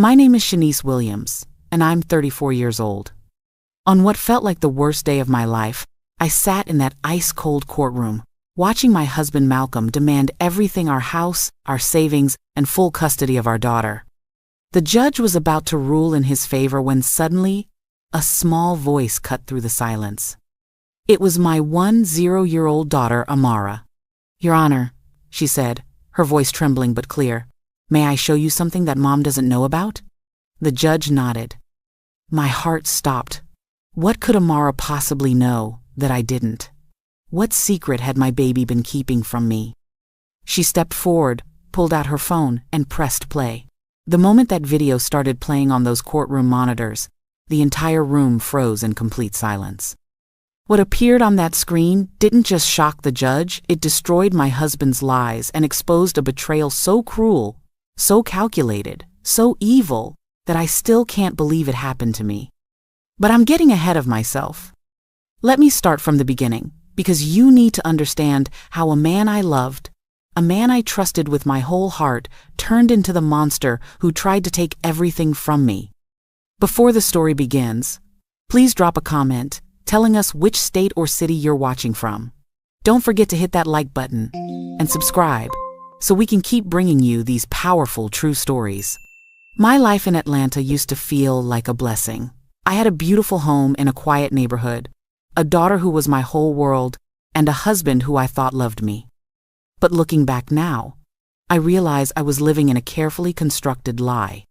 My name is Shanice Williams, and I'm 34 years old. On what felt like the worst day of my life, I sat in that ice-cold courtroom, watching my husband Malcolm demand everything: our house, our savings, and full custody of our daughter. The judge was about to rule in his favor when suddenly, a small voice cut through the silence. It was my 10-year-old daughter, Amara. "Your Honor," she said, her voice trembling but clear, "may I show you something that Mom doesn't know about?" The judge nodded. My heart stopped. What could Amara possibly know that I didn't? What secret had my baby been keeping from me? She stepped forward, pulled out her phone, and pressed play. The moment that video started playing on those courtroom monitors, the entire room froze in complete silence. What appeared on that screen didn't just shock the judge, it destroyed my husband's lies and exposed a betrayal so cruel, so calculated, so evil, that I still can't believe it happened to me. But I'm getting ahead of myself. Let me start from the beginning, because you need to understand how a man I loved, a man I trusted with my whole heart, turned into the monster who tried to take everything from me. Before the story begins, please drop a comment telling us which state or city you're watching from. Don't forget to hit that like button and subscribe so we can keep bringing you these powerful true stories. My life in Atlanta used to feel like a blessing. I had a beautiful home in a quiet neighborhood, a daughter who was my whole world, and a husband who I thought loved me. But looking back now, I realize I was living in a carefully constructed lie.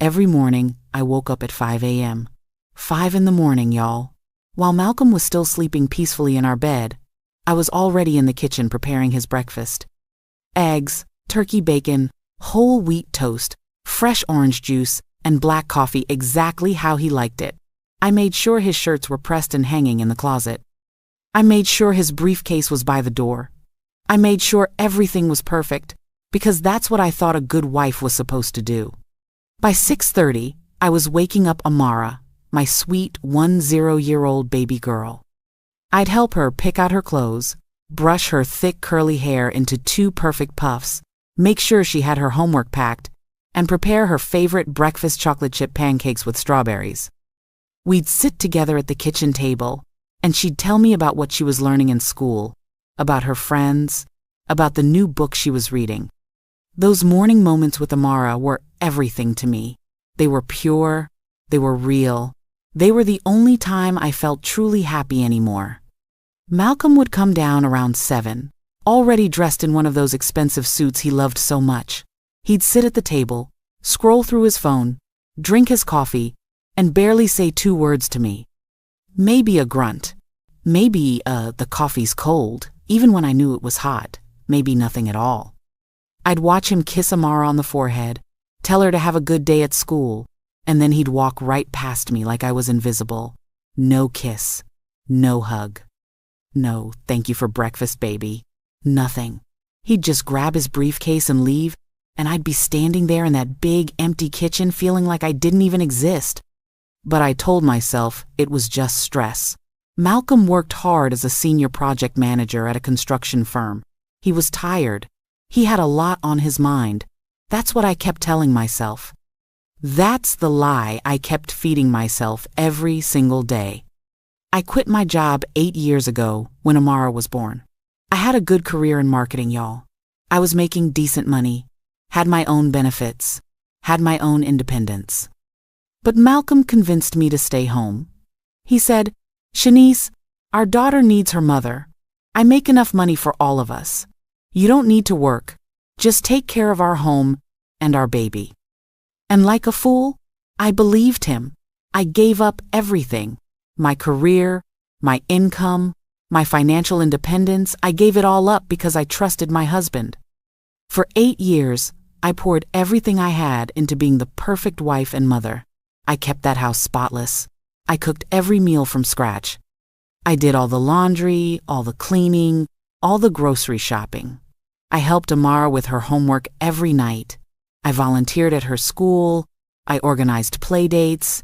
Every morning, I woke up at 5 a.m. 5 in the morning, y'all. While Malcolm was still sleeping peacefully in our bed, I was already in the kitchen preparing his breakfast. Eggs, turkey bacon, whole wheat toast, fresh orange juice, and black coffee exactly how he liked it. I made sure his shirts were pressed and hanging in the closet. I made sure his briefcase was by the door. I made sure everything was perfect, because that's what I thought a good wife was supposed to do. By 6:30, I was waking up Amara, my sweet 10-year-old baby girl. I'd help her pick out her clothes, brush her thick curly hair into 2 perfect puffs, make sure she had her homework packed, and prepare her favorite breakfast chocolate chip pancakes with strawberries. We'd sit together at the kitchen table, and she'd tell me about what she was learning in school, about her friends, about the new book she was reading. Those morning moments with Amara were everything to me. They were pure, they were real. They were the only time I felt truly happy anymore. Malcolm would come down around 7, already dressed in one of those expensive suits he loved so much. He'd sit at the table, scroll through his phone, drink his coffee, and barely say 2 words to me. Maybe a grunt. Maybe, the coffee's cold, even when I knew it was hot. Maybe nothing at all. I'd watch him kiss Amara on the forehead, tell her to have a good day at school, and then he'd walk right past me like I was invisible. No kiss. No hug. No, thank you for breakfast, baby. Nothing. He'd just grab his briefcase and leave, and I'd be standing there in that big, empty kitchen feeling like I didn't even exist. But I told myself it was just stress. Malcolm worked hard as a senior project manager at a construction firm. He was tired. He had a lot on his mind. That's what I kept telling myself. That's the lie I kept feeding myself every single day. I quit my job 8 years ago when Amara was born. I had a good career in marketing, y'all. I was making decent money, had my own benefits, had my own independence. But Malcolm convinced me to stay home. He said, "Shanice, our daughter needs her mother. I make enough money for all of us. You don't need to work. Just take care of our home and our baby." And like a fool, I believed him. I gave up everything. My career, my income, my financial independence, I gave it all up because I trusted my husband. For 8 years, I poured everything I had into being the perfect wife and mother. I kept that house spotless. I cooked every meal from scratch. I did all the laundry, all the cleaning, all the grocery shopping. I helped Amara with her homework every night. I volunteered at her school. I organized play dates.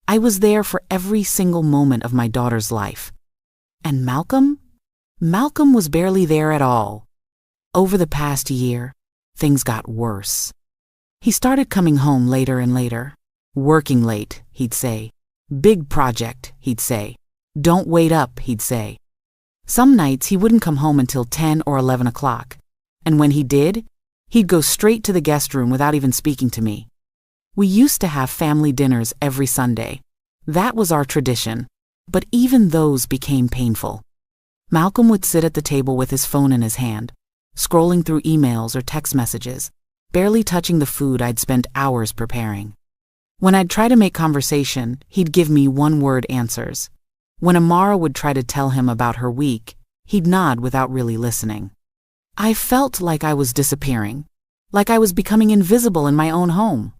I was there for every single moment of my daughter's life. And Malcolm? Malcolm was barely there at all. Over the past year, things got worse. He started coming home later and later. Working late, he'd say. Big project, he'd say. Don't wait up, he'd say. Some nights he wouldn't come home until 10 or 11 o'clock. And when he did, he'd go straight to the guest room without even speaking to me. We used to have family dinners every Sunday. That was our tradition. But even those became painful. Malcolm would sit at the table with his phone in his hand, scrolling through emails or text messages, barely touching the food I'd spent hours preparing. When I'd try to make conversation, he'd give me one-word answers. When Amara would try to tell him about her week, he'd nod without really listening. I felt like I was disappearing, like I was becoming invisible in my own home.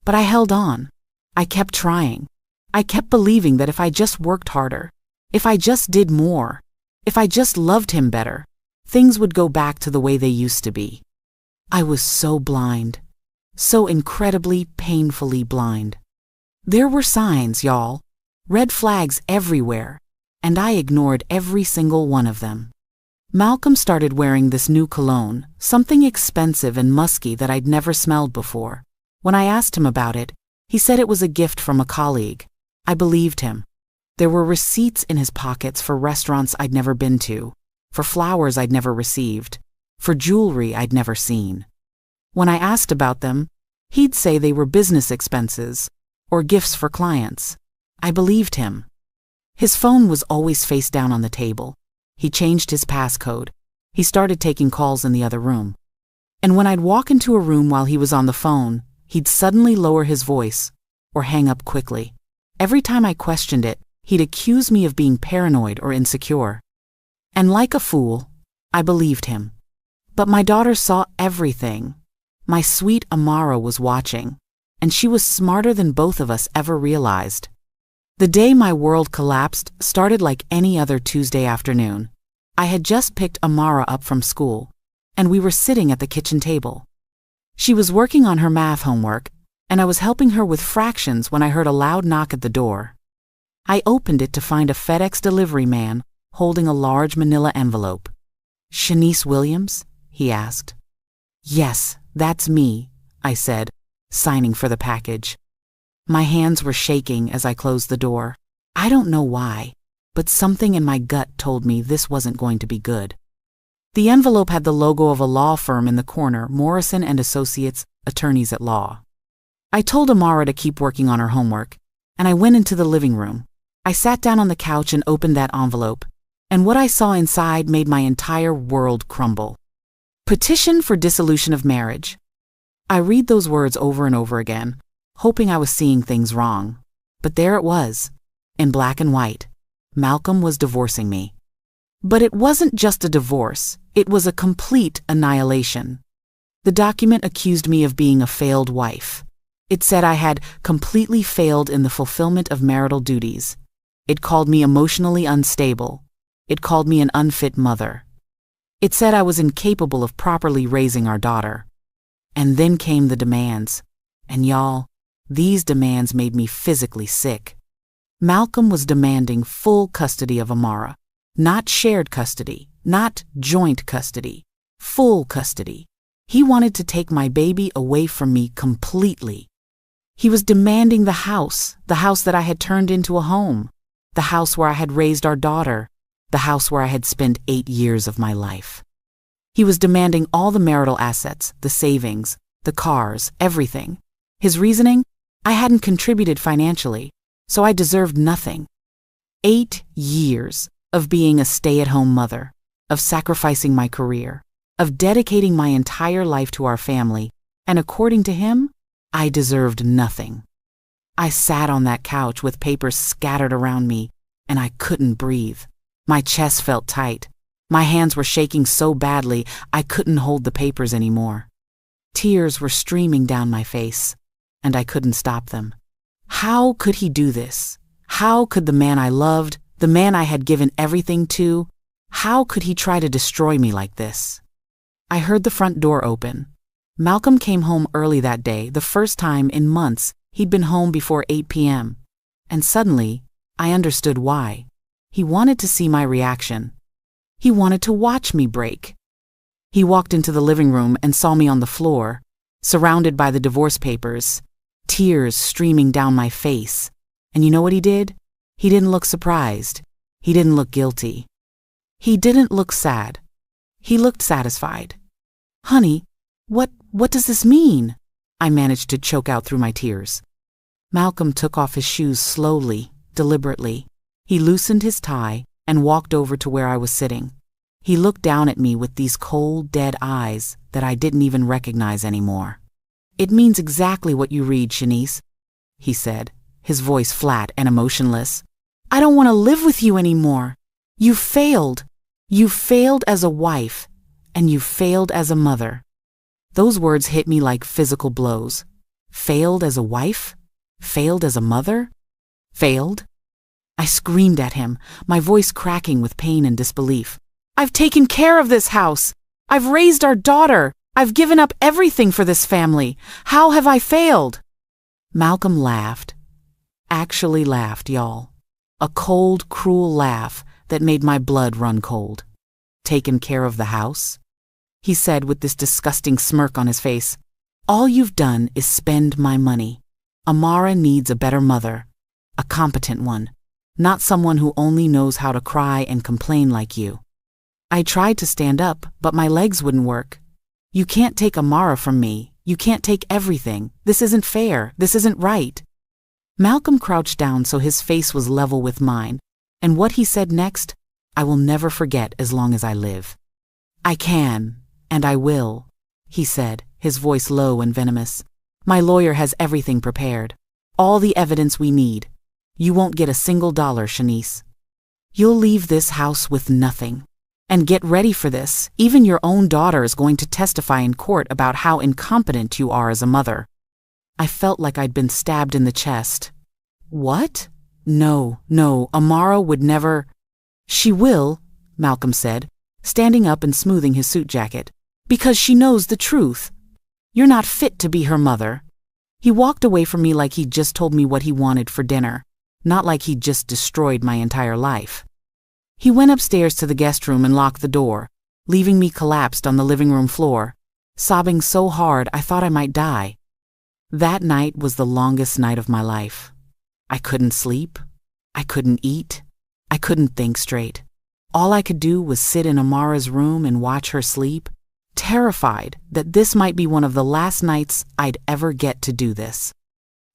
But I held on. I kept trying. I kept believing that if I just worked harder, if I just did more, if I just loved him better, things would go back to the way they used to be. I was so blind. So incredibly, painfully blind. There were signs, y'all. Red flags everywhere. And I ignored every single one of them. Malcolm started wearing this new cologne, something expensive and musky that I'd never smelled before. When I asked him about it, he said it was a gift from a colleague. I believed him. There were receipts in his pockets for restaurants I'd never been to, for flowers I'd never received, for jewelry I'd never seen. When I asked about them, he'd say they were business expenses or gifts for clients. I believed him. His phone was always face down on the table. He changed his passcode. He started taking calls in the other room. And when I'd walk into a room while he was on the phone, he'd suddenly lower his voice or hang up quickly. Every time I questioned it, he'd accuse me of being paranoid or insecure. And like a fool, I believed him. But my daughter saw everything. My sweet Amara was watching, and she was smarter than both of us ever realized. The day my world collapsed started like any other Tuesday afternoon. I had just picked Amara up from school, and we were sitting at the kitchen table. She was working on her math homework, and I was helping her with fractions when I heard a loud knock at the door. I opened it to find a FedEx delivery man holding a large manila envelope. "Shanice Williams?" he asked. "Yes, that's me," I said, signing for the package. My hands were shaking as I closed the door. I don't know why, but something in my gut told me this wasn't going to be good. The envelope had the logo of a law firm in the corner, Morrison & Associates, attorneys at law. I told Amara to keep working on her homework, and I went into the living room. I sat down on the couch and opened that envelope, and what I saw inside made my entire world crumble. Petition for dissolution of marriage. I read those words over and over again, hoping I was seeing things wrong. But there it was, in black and white. Malcolm was divorcing me. But it wasn't just a divorce, it was a complete annihilation. The document accused me of being a failed wife. It said I had completely failed in the fulfillment of marital duties. It called me emotionally unstable. It called me an unfit mother. It said I was incapable of properly raising our daughter. And then came the demands. And y'all, these demands made me physically sick. Malcolm was demanding full custody of Amara. Not shared custody, not joint custody, full custody. He wanted to take my baby away from me completely. He was demanding the house that I had turned into a home, the house where I had raised our daughter, the house where I had spent 8 years of my life. He was demanding all the marital assets, the savings, the cars, everything. His reasoning? I hadn't contributed financially, so I deserved nothing. 8 years of being a stay-at-home mother, of sacrificing my career, of dedicating my entire life to our family, and according to him, I deserved nothing. I sat on that couch with papers scattered around me, and I couldn't breathe. My chest felt tight. My hands were shaking so badly I couldn't hold the papers anymore. Tears were streaming down my face, and I couldn't stop them. How could he do this? How could the man I loved, the man I had given everything to, how could he try to destroy me like this? I heard the front door open. Malcolm came home early that day, the first time in months he'd been home before 8 p.m. And suddenly, I understood why. He wanted to see my reaction. He wanted to watch me break. He walked into the living room and saw me on the floor, surrounded by the divorce papers, tears streaming down my face. And you know what he did? He didn't look surprised. He didn't look guilty. He didn't look sad. He looked satisfied. "Honey, what does this mean?" I managed to choke out through my tears. Malcolm took off his shoes slowly, deliberately. He loosened his tie and walked over to where I was sitting. He looked down at me with these cold, dead eyes that I didn't even recognize anymore. "It means exactly what you read, Shanice," he said, his voice flat and emotionless. "I don't want to live with you anymore. You failed. You failed as a wife, and you failed as a mother." Those words hit me like physical blows. Failed as a wife? Failed as a mother? Failed? I screamed at him, my voice cracking with pain and disbelief. "I've taken care of this house. I've raised our daughter. I've given up everything for this family. How have I failed?" Malcolm laughed. Actually laughed, y'all. A cold, cruel laugh that made my blood run cold. "Taken care of the house?" he said with this disgusting smirk on his face. "All you've done is spend my money. Amara needs a better mother, a competent one, not someone who only knows how to cry and complain like you." I tried to stand up, but my legs wouldn't work. "You can't take Amara from me. You can't take everything. This isn't fair. This isn't right." Malcolm crouched down so his face was level with mine, and what he said next, I will never forget as long as I live. "I can, and I will," he said, his voice low and venomous. "My lawyer has everything prepared. All the evidence we need. You won't get a single dollar, Shanice. You'll leave this house with nothing. And get ready for this, even your own daughter is going to testify in court about how incompetent you are as a mother." I felt like I'd been stabbed in the chest. "What? No, Amara would never—" "She will," Malcolm said, standing up and smoothing his suit jacket, "because she knows the truth. You're not fit to be her mother." He walked away from me like he'd just told me what he wanted for dinner, not like he'd just destroyed my entire life. He went upstairs to the guest room and locked the door, leaving me collapsed on the living room floor, sobbing so hard I thought I might die. That night was the longest night of my life. I couldn't sleep. I couldn't eat. I couldn't think straight. All I could do was sit in Amara's room and watch her sleep, terrified that this might be one of the last nights I'd ever get to do this.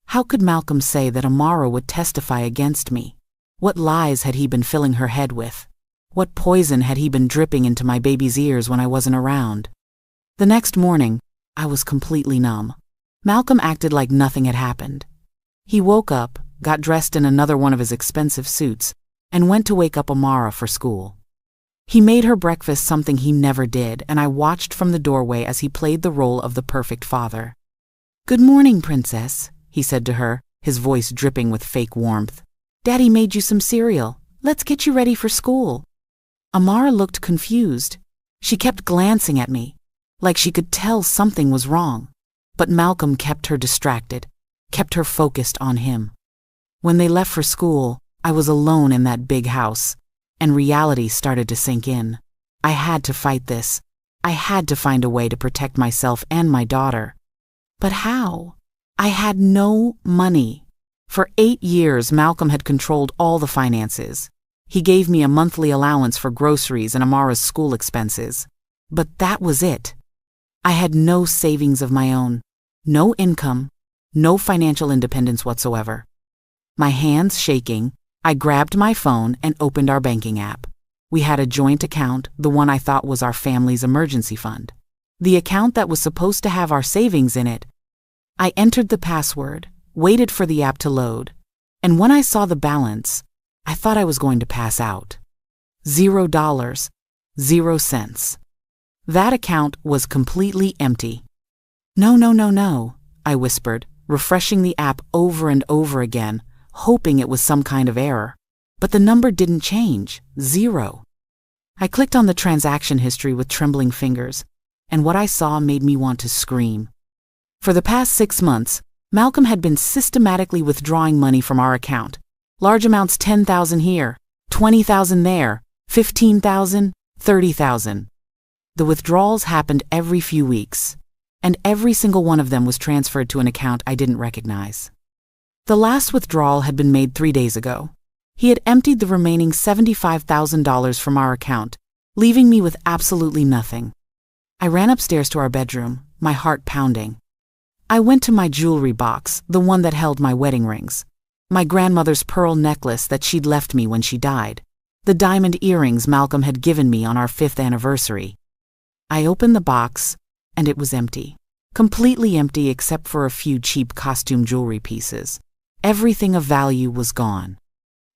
How could Malcolm say that Amara would testify against me? What lies had he been filling her head with? What poison had he been dripping into my baby's ears when I wasn't around? The next morning, I was completely numb. Malcolm acted like nothing had happened. He woke up, got dressed in another one of his expensive suits, and went to wake up Amara for school. He made her breakfast, something he never did, and I watched from the doorway as he played the role of the perfect father. "Good morning, princess," he said to her, his voice dripping with fake warmth. "Daddy made you some cereal. Let's get you ready for school." Amara looked confused. She kept glancing at me, like she could tell something was wrong. But Malcolm kept her distracted, kept her focused on him. When they left for school, I was alone in that big house, and reality started to sink in. I had to fight this. I had to find a way to protect myself and my daughter. But how? I had no money. For 8 years, Malcolm had controlled all the finances. He gave me a monthly allowance for groceries and Amara's school expenses. But that was it. I had no savings of my own, no income, no financial independence whatsoever. My hands shaking, I grabbed my phone and opened our banking app. We had a joint account, the one I thought was our family's emergency fund. The account that was supposed to have our savings in it. I entered the password, waited for the app to load, and when I saw the balance, I thought I was going to pass out. $0, 0 cents. That account was completely empty. No, I whispered, refreshing the app over and over again, hoping it was some kind of error. But the number didn't change, 0. I clicked on the transaction history with trembling fingers, and what I saw made me want to scream. For the past 6 months, Malcolm had been systematically withdrawing money from our account. Large amounts, $10,000 here, $20,000 there, $15,000, $30,000. The withdrawals happened every few weeks. and every single one of them was transferred to an account I didn't recognize. The last withdrawal had been made 3 days ago. He had emptied the remaining $75,000 from our account, leaving me with absolutely nothing. I ran upstairs to our bedroom, my heart pounding. I went to my jewelry box, the one that held my wedding rings, my grandmother's pearl necklace that she'd left me when she died, the diamond earrings Malcolm had given me on our 5th anniversary. I opened the box, and it was empty. Completely empty except for a few cheap costume jewelry pieces. Everything of value was gone.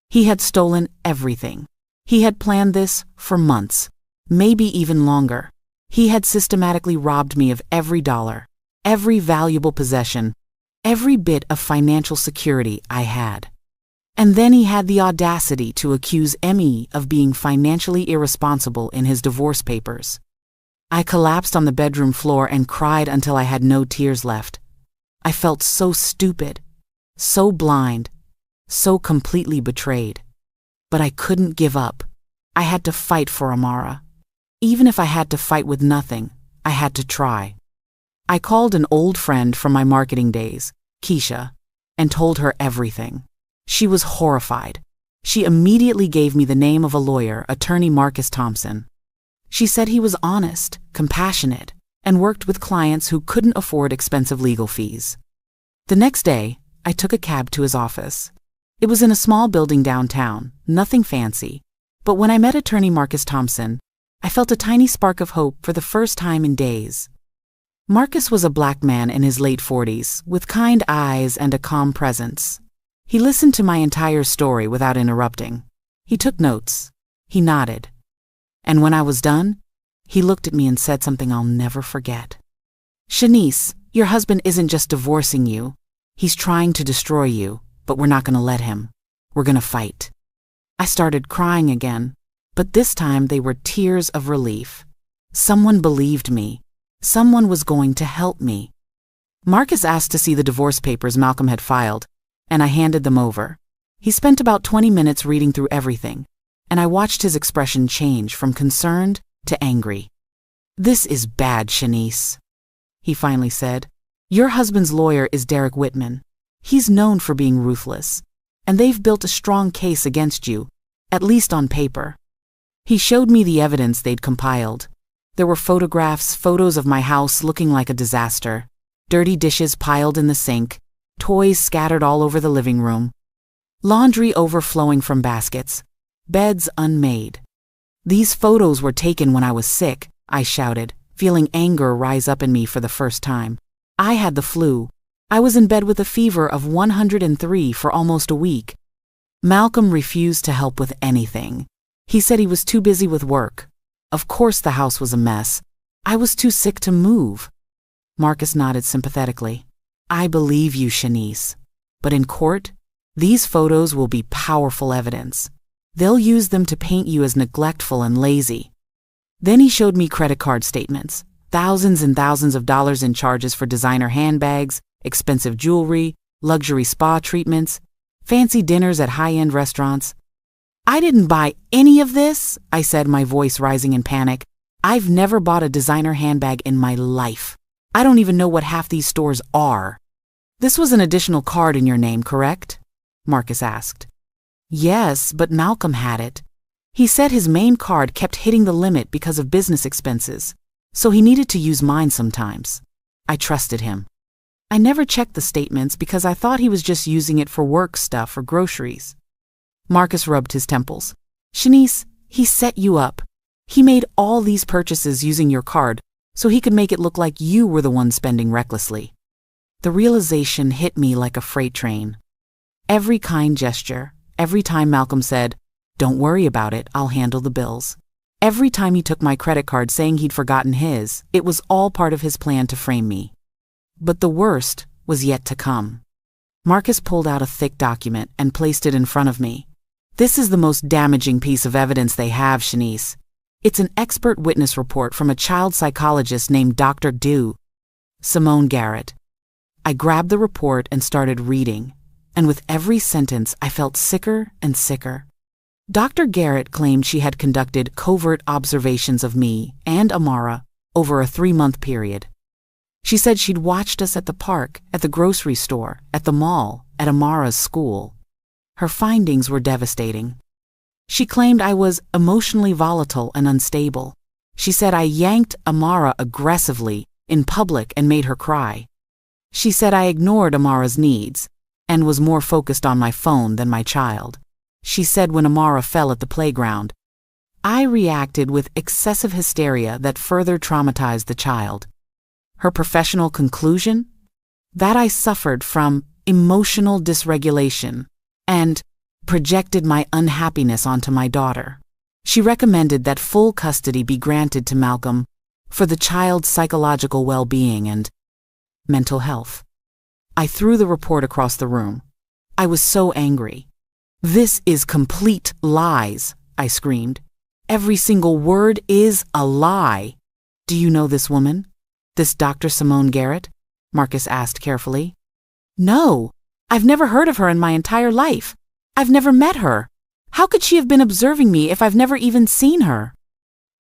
He had stolen everything. He had planned this for months, maybe even longer. He had systematically robbed me of every dollar, every valuable possession, every bit of financial security I had. And then he had the audacity to accuse me of being financially irresponsible in his divorce papers. I collapsed on the bedroom floor and cried until I had no tears left. I felt so stupid, so blind, so completely betrayed. But I couldn't give up. I had to fight for Amara. Even if I had to fight with nothing, I had to try. I called an old friend from my marketing days, Keisha, and told her everything. She was horrified. She immediately gave me the name of a lawyer, attorney Marcus Thompson. She said he was honest, compassionate, and worked with clients who couldn't afford expensive legal fees. The next day, I took a cab to his office. It was in a small building downtown, nothing fancy, but when I met attorney Marcus Thompson, I felt a tiny spark of hope for the first time in days. Marcus was a black man in his late 40s, with kind eyes and a calm presence. He listened to my entire story without interrupting. He took notes. He nodded. And when I was done, he looked at me and said something I'll never forget. "Shanice, your husband isn't just divorcing you. He's trying to destroy you, but we're not going to let him. We're going to fight." I started crying again, but this time they were tears of relief. Someone believed me. Someone was going to help me. Marcus asked to see the divorce papers Malcolm had filed, and I handed them over. He spent about 20 minutes reading through everything, and I watched his expression change from concerned to angry. "This is bad, Shanice," he finally said. "Your husband's lawyer is Derek Whitman. He's known for being ruthless, and they've built a strong case against you, at least on paper." He showed me the evidence they'd compiled. There were photos of my house looking like a disaster, dirty dishes piled in the sink, toys scattered all over the living room, laundry overflowing from baskets, beds unmade. "These photos were taken when I was sick," I shouted, feeling anger rise up in me for the first time. I had the flu. I was in bed with a fever of 103 for almost a week. Malcolm refused to help with anything. He said he was too busy with work. Of course the house was a mess. I was too sick to move. Marcus nodded sympathetically. "I believe you, Shanice. But in court, these photos will be powerful evidence. They'll use them to paint you as neglectful and lazy." Then he showed me credit card statements, thousands and thousands of dollars in charges for designer handbags, expensive jewelry, luxury spa treatments, fancy dinners at high-end restaurants. "I didn't buy any of this," I said, my voice rising in panic. "I've never bought a designer handbag in my life. I don't even know what half these stores are." "This was an additional card in your name, correct?" Marcus asked. "Yes, but Malcolm had it. He said his main card kept hitting the limit because of business expenses, so he needed to use mine sometimes." I trusted him. I never checked the statements because I thought he was just using it for work stuff or groceries. Marcus rubbed his temples. "Shanice, he set you up. He made all these purchases using your card so he could make it look like you were the one spending recklessly." The realization hit me like a freight train. Every kind gesture, every time Malcolm said, "Don't worry about it, I'll handle the bills," every time he took my credit card saying he'd forgotten his, it was all part of his plan to frame me. But the worst was yet to come. Marcus pulled out a thick document and placed it in front of me. "This is the most damaging piece of evidence they have, Shanice. It's an expert witness report from a child psychologist named Dr. Simone Garrett." I grabbed the report and started reading, and with every sentence I felt sicker and sicker. Dr. Garrett claimed she had conducted covert observations of me and Amara over a 3-month period. She said she'd watched us at the park, at the grocery store, at the mall, at Amara's school. Her findings were devastating. She claimed I was emotionally volatile and unstable. She said I yanked Amara aggressively in public and made her cry. She said I ignored Amara's needs and was more focused on my phone than my child. She said when Amara fell at the playground, I reacted with excessive hysteria that further traumatized the child. Her professional conclusion? That I suffered from emotional dysregulation and projected my unhappiness onto my daughter. She recommended that full custody be granted to Malcolm for the child's psychological well-being and mental health. I threw the report across the room. I was so angry. This is complete lies, I screamed. Every single word is a lie. Do you know this woman? This Dr. Simone Garrett? Marcus asked carefully. No, I've never heard of her in my entire life. I've never met her. How could she have been observing me if I've never even seen her?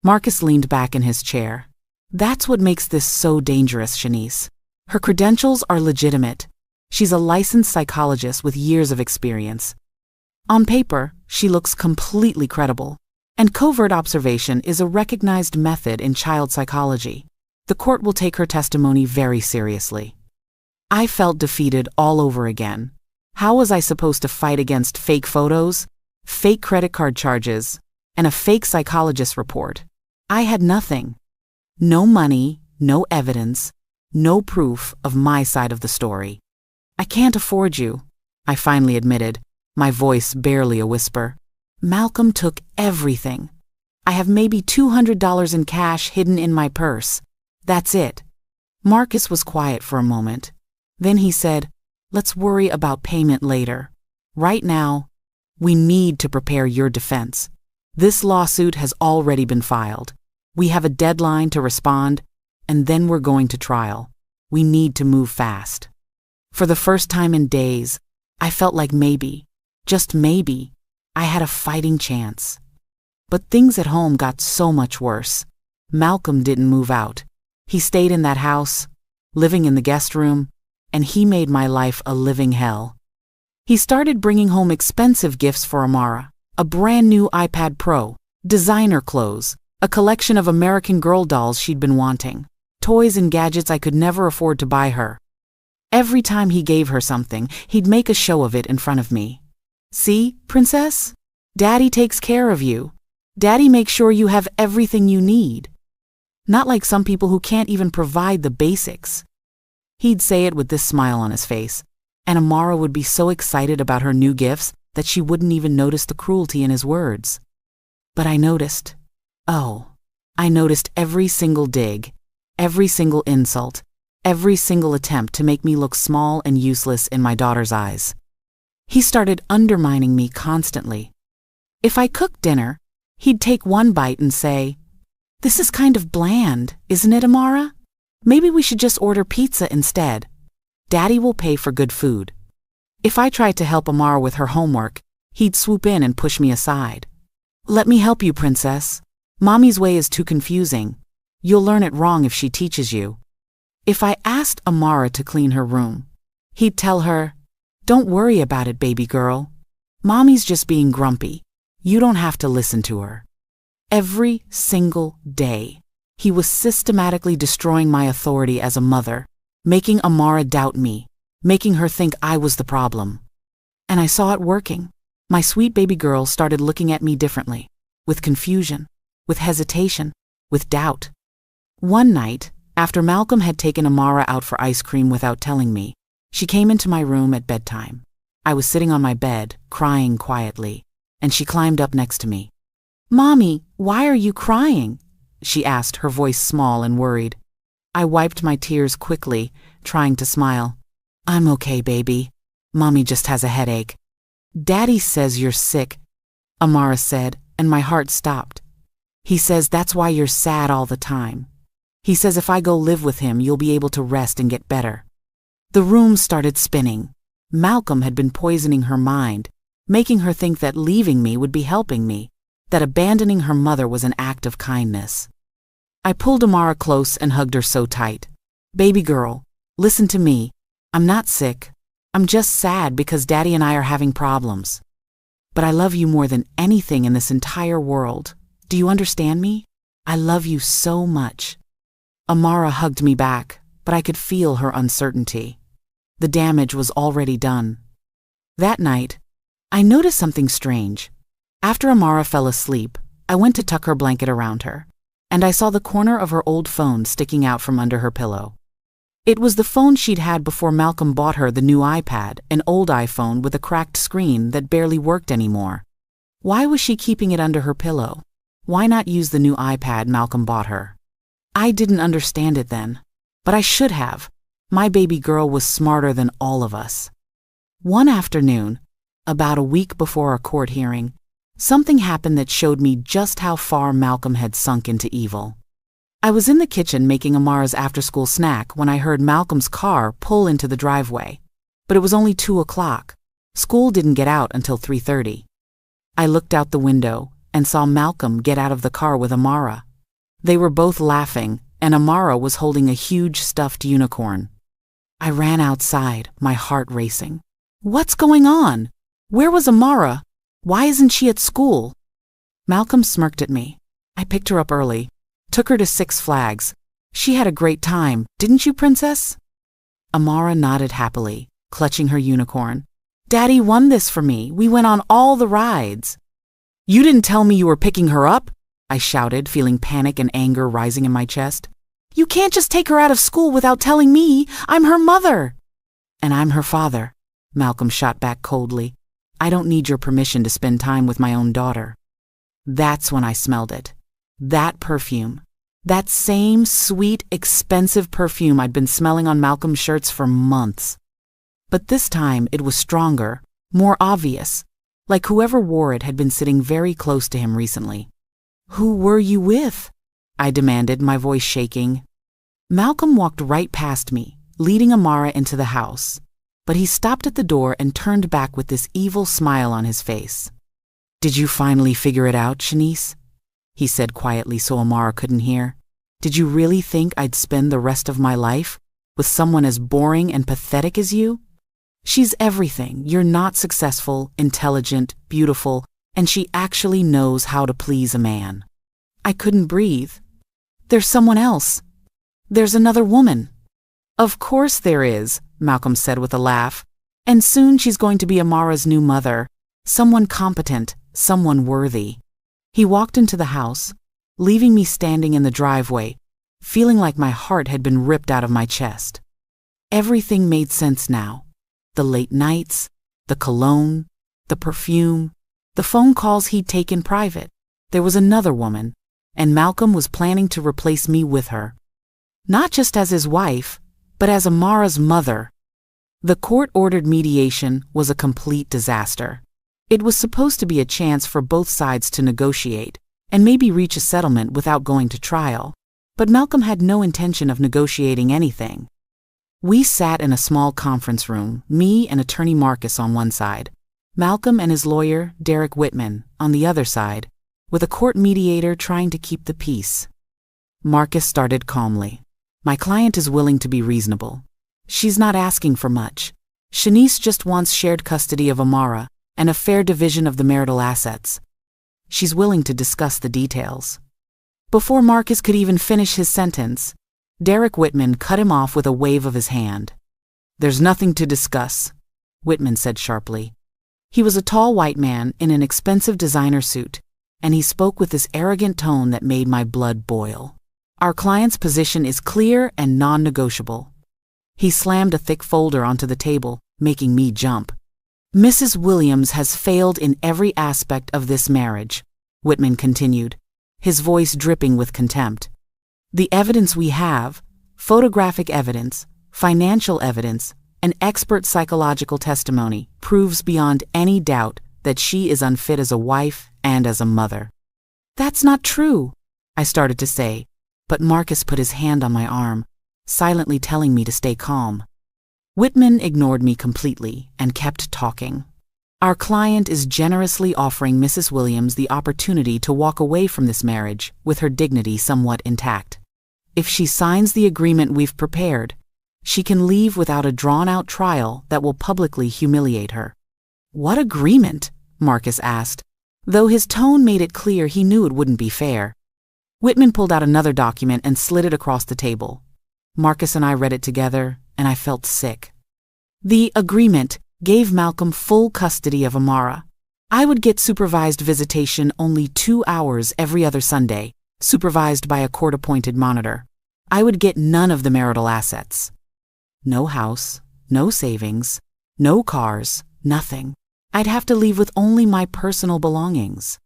Marcus leaned back in his chair. That's what makes this so dangerous, Shanice. Her credentials are legitimate. She's a licensed psychologist with years of experience. On paper, she looks completely credible. And covert observation is a recognized method in child psychology. The court will take her testimony very seriously. I felt defeated all over again. How was I supposed to fight against fake photos, fake credit card charges, and a fake psychologist report? I had nothing. No money, no evidence, no proof of my side of the story. I can't afford you, I finally admitted, my voice barely a whisper. Malcolm took everything. I have maybe $200 in cash hidden in my purse. That's it. Marcus was quiet for a moment. Then he said, let's worry about payment later. Right now, we need to prepare your defense. This lawsuit has already been filed. We have a deadline to respond, and then we're going to trial. We need to move fast. For the first time in days, I felt like maybe, just maybe, I had a fighting chance. But things at home got so much worse. Malcolm didn't move out. He stayed in that house, living in the guest room, and he made my life a living hell. He started bringing home expensive gifts for Amara, a brand new iPad Pro, designer clothes, a collection of American Girl dolls she'd been wanting, toys and gadgets I could never afford to buy her. Every time he gave her something, he'd make a show of it in front of me. See, princess? Daddy takes care of you. Daddy makes sure you have everything you need. Not like some people who can't even provide the basics. He'd say it with this smile on his face, and Amara would be so excited about her new gifts that she wouldn't even notice the cruelty in his words. But I noticed. Oh, I noticed every single dig, every single insult, every single attempt to make me look small and useless in my daughter's eyes. He started undermining me constantly. If I cooked dinner, he'd take one bite and say, "This is kind of bland, isn't it, Amara? Maybe we should just order pizza instead. Daddy will pay for good food." If I tried to help Amara with her homework, he'd swoop in and push me aside. "Let me help you, princess. Mommy's way is too confusing. You'll learn it wrong if she teaches you." If I asked Amara to clean her room, he'd tell her, "Don't worry about it, baby girl. Mommy's just being grumpy. You don't have to listen to her." Every single day, he was systematically destroying my authority as a mother, making Amara doubt me, making her think I was the problem. And I saw it working. My sweet baby girl started looking at me differently, with confusion, with hesitation, with doubt. One night, after Malcolm had taken Amara out for ice cream without telling me, she came into my room at bedtime. I was sitting on my bed, crying quietly, and she climbed up next to me. "Mommy, why are you crying?" she asked, her voice small and worried. I wiped my tears quickly, trying to smile. "I'm okay, baby. Mommy just has a headache." "Daddy says you're sick," Amara said, and my heart stopped. "He says that's why you're sad all the time. He says if I go live with him, you'll be able to rest and get better." The room started spinning. Malcolm had been poisoning her mind, making her think that leaving me would be helping me, that abandoning her mother was an act of kindness. I pulled Amara close and hugged her so tight. Baby girl, listen to me. I'm not sick. I'm just sad because Daddy and I are having problems. But I love you more than anything in this entire world. Do you understand me? I love you so much. Amara hugged me back, but I could feel her uncertainty. The damage was already done. That night, I noticed something strange. After Amara fell asleep, I went to tuck her blanket around her, and I saw the corner of her old phone sticking out from under her pillow. It was the phone she'd had before Malcolm bought her the new iPad, an old iPhone with a cracked screen that barely worked anymore. Why was she keeping it under her pillow? Why not use the new iPad Malcolm bought her? I didn't understand it then, but I should have. My baby girl was smarter than all of us. One afternoon, about a week before our court hearing, something happened that showed me just how far Malcolm had sunk into evil. I was in the kitchen making Amara's after-school snack when I heard Malcolm's car pull into the driveway. But it was only 2 o'clock. School didn't get out until 3:30. I looked out the window and saw Malcolm get out of the car with Amara. They were both laughing, and Amara was holding a huge stuffed unicorn. I ran outside, my heart racing. What's going on? Where was Amara? Why isn't she at school? Malcolm smirked at me. I picked her up early. Took her to Six Flags. She had a great time, didn't you, princess? Amara nodded happily, clutching her unicorn. Daddy won this for me. We went on all the rides. You didn't tell me you were picking her up? I shouted, feeling panic and anger rising in my chest. You can't just take her out of school without telling me. I'm her mother. And I'm her father, Malcolm shot back coldly. I don't need your permission to spend time with my own daughter. That's when I smelled it. That perfume. That same sweet, expensive perfume I'd been smelling on Malcolm's shirts for months. But this time it was stronger, more obvious, like whoever wore it had been sitting very close to him recently. Who were you with? I demanded, my voice shaking. Malcolm walked right past me, leading Amara into the house. But he stopped at the door and turned back with this evil smile on his face. Did you finally figure it out, Shanice? He said quietly so Amara couldn't hear. Did you really think I'd spend the rest of my life with someone as boring and pathetic as you? She's everything. You're not successful, intelligent, beautiful, and she actually knows how to please a man. I couldn't breathe. There's someone else. There's another woman. Of course there is, Malcolm said with a laugh. And soon she's going to be Amara's new mother. Someone competent, someone worthy. He walked into the house, leaving me standing in the driveway, feeling like my heart had been ripped out of my chest. Everything made sense now. The late nights, the cologne, the perfume, the phone calls he'd taken private. There was another woman, and Malcolm was planning to replace me with her. Not just as his wife, but as Amara's mother. The court-ordered mediation was a complete disaster. It was supposed to be a chance for both sides to negotiate and maybe reach a settlement without going to trial, but Malcolm had no intention of negotiating anything. We sat in a small conference room, me and attorney Marcus on one side, Malcolm and his lawyer, Derek Whitman, on the other side, with a court mediator trying to keep the peace. Marcus started calmly. My client is willing to be reasonable. She's not asking for much. Shanice just wants shared custody of Amara and a fair division of the marital assets. She's willing to discuss the details. Before Marcus could even finish his sentence, Derek Whitman cut him off with a wave of his hand. There's nothing to discuss, Whitman said sharply. He was a tall white man in an expensive designer suit, and he spoke with this arrogant tone that made my blood boil. Our client's position is clear and non-negotiable. He slammed a thick folder onto the table, making me jump. Mrs. Williams has failed in every aspect of this marriage, Whitman continued, his voice dripping with contempt. The evidence we have, photographic evidence, financial evidence, and expert psychological testimony, proves beyond any doubt that she is unfit as a wife and as a mother. That's not true, I started to say, but Marcus put his hand on my arm, silently telling me to stay calm. Whitman ignored me completely and kept talking. Our client is generously offering Mrs. Williams the opportunity to walk away from this marriage with her dignity somewhat intact. If she signs the agreement we've prepared, she can leave without a drawn-out trial that will publicly humiliate her." "What agreement?" Marcus asked, though his tone made it clear he knew it wouldn't be fair. Whitman pulled out another document and slid it across the table. Marcus and I read it together, and I felt sick. The agreement gave Malcolm full custody of Amara. I would get supervised visitation only 2 hours every other Sunday, supervised by a court-appointed monitor. I would get none of the marital assets. No house, no savings, no cars, nothing. I'd have to leave with only my personal belongings.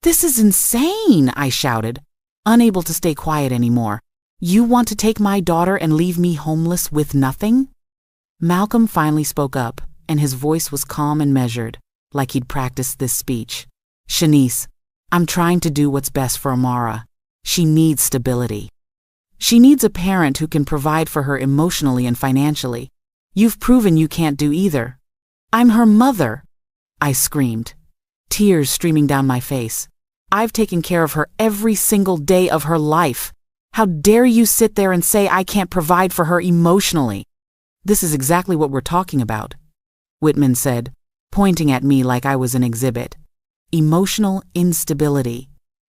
"This is insane," I shouted, unable to stay quiet anymore. "You want to take my daughter and leave me homeless with nothing?" Malcolm finally spoke up, and his voice was calm and measured, like he'd practiced this speech. "Shanice, I'm trying to do what's best for Amara. She needs stability. She needs a parent who can provide for her emotionally and financially. You've proven you can't do either." "I'm her mother," I screamed, tears streaming down my face. "I've taken care of her every single day of her life. How dare you sit there and say I can't provide for her emotionally?" "This is exactly what we're talking about," Whitman said, pointing at me like I was an exhibit. "Emotional instability,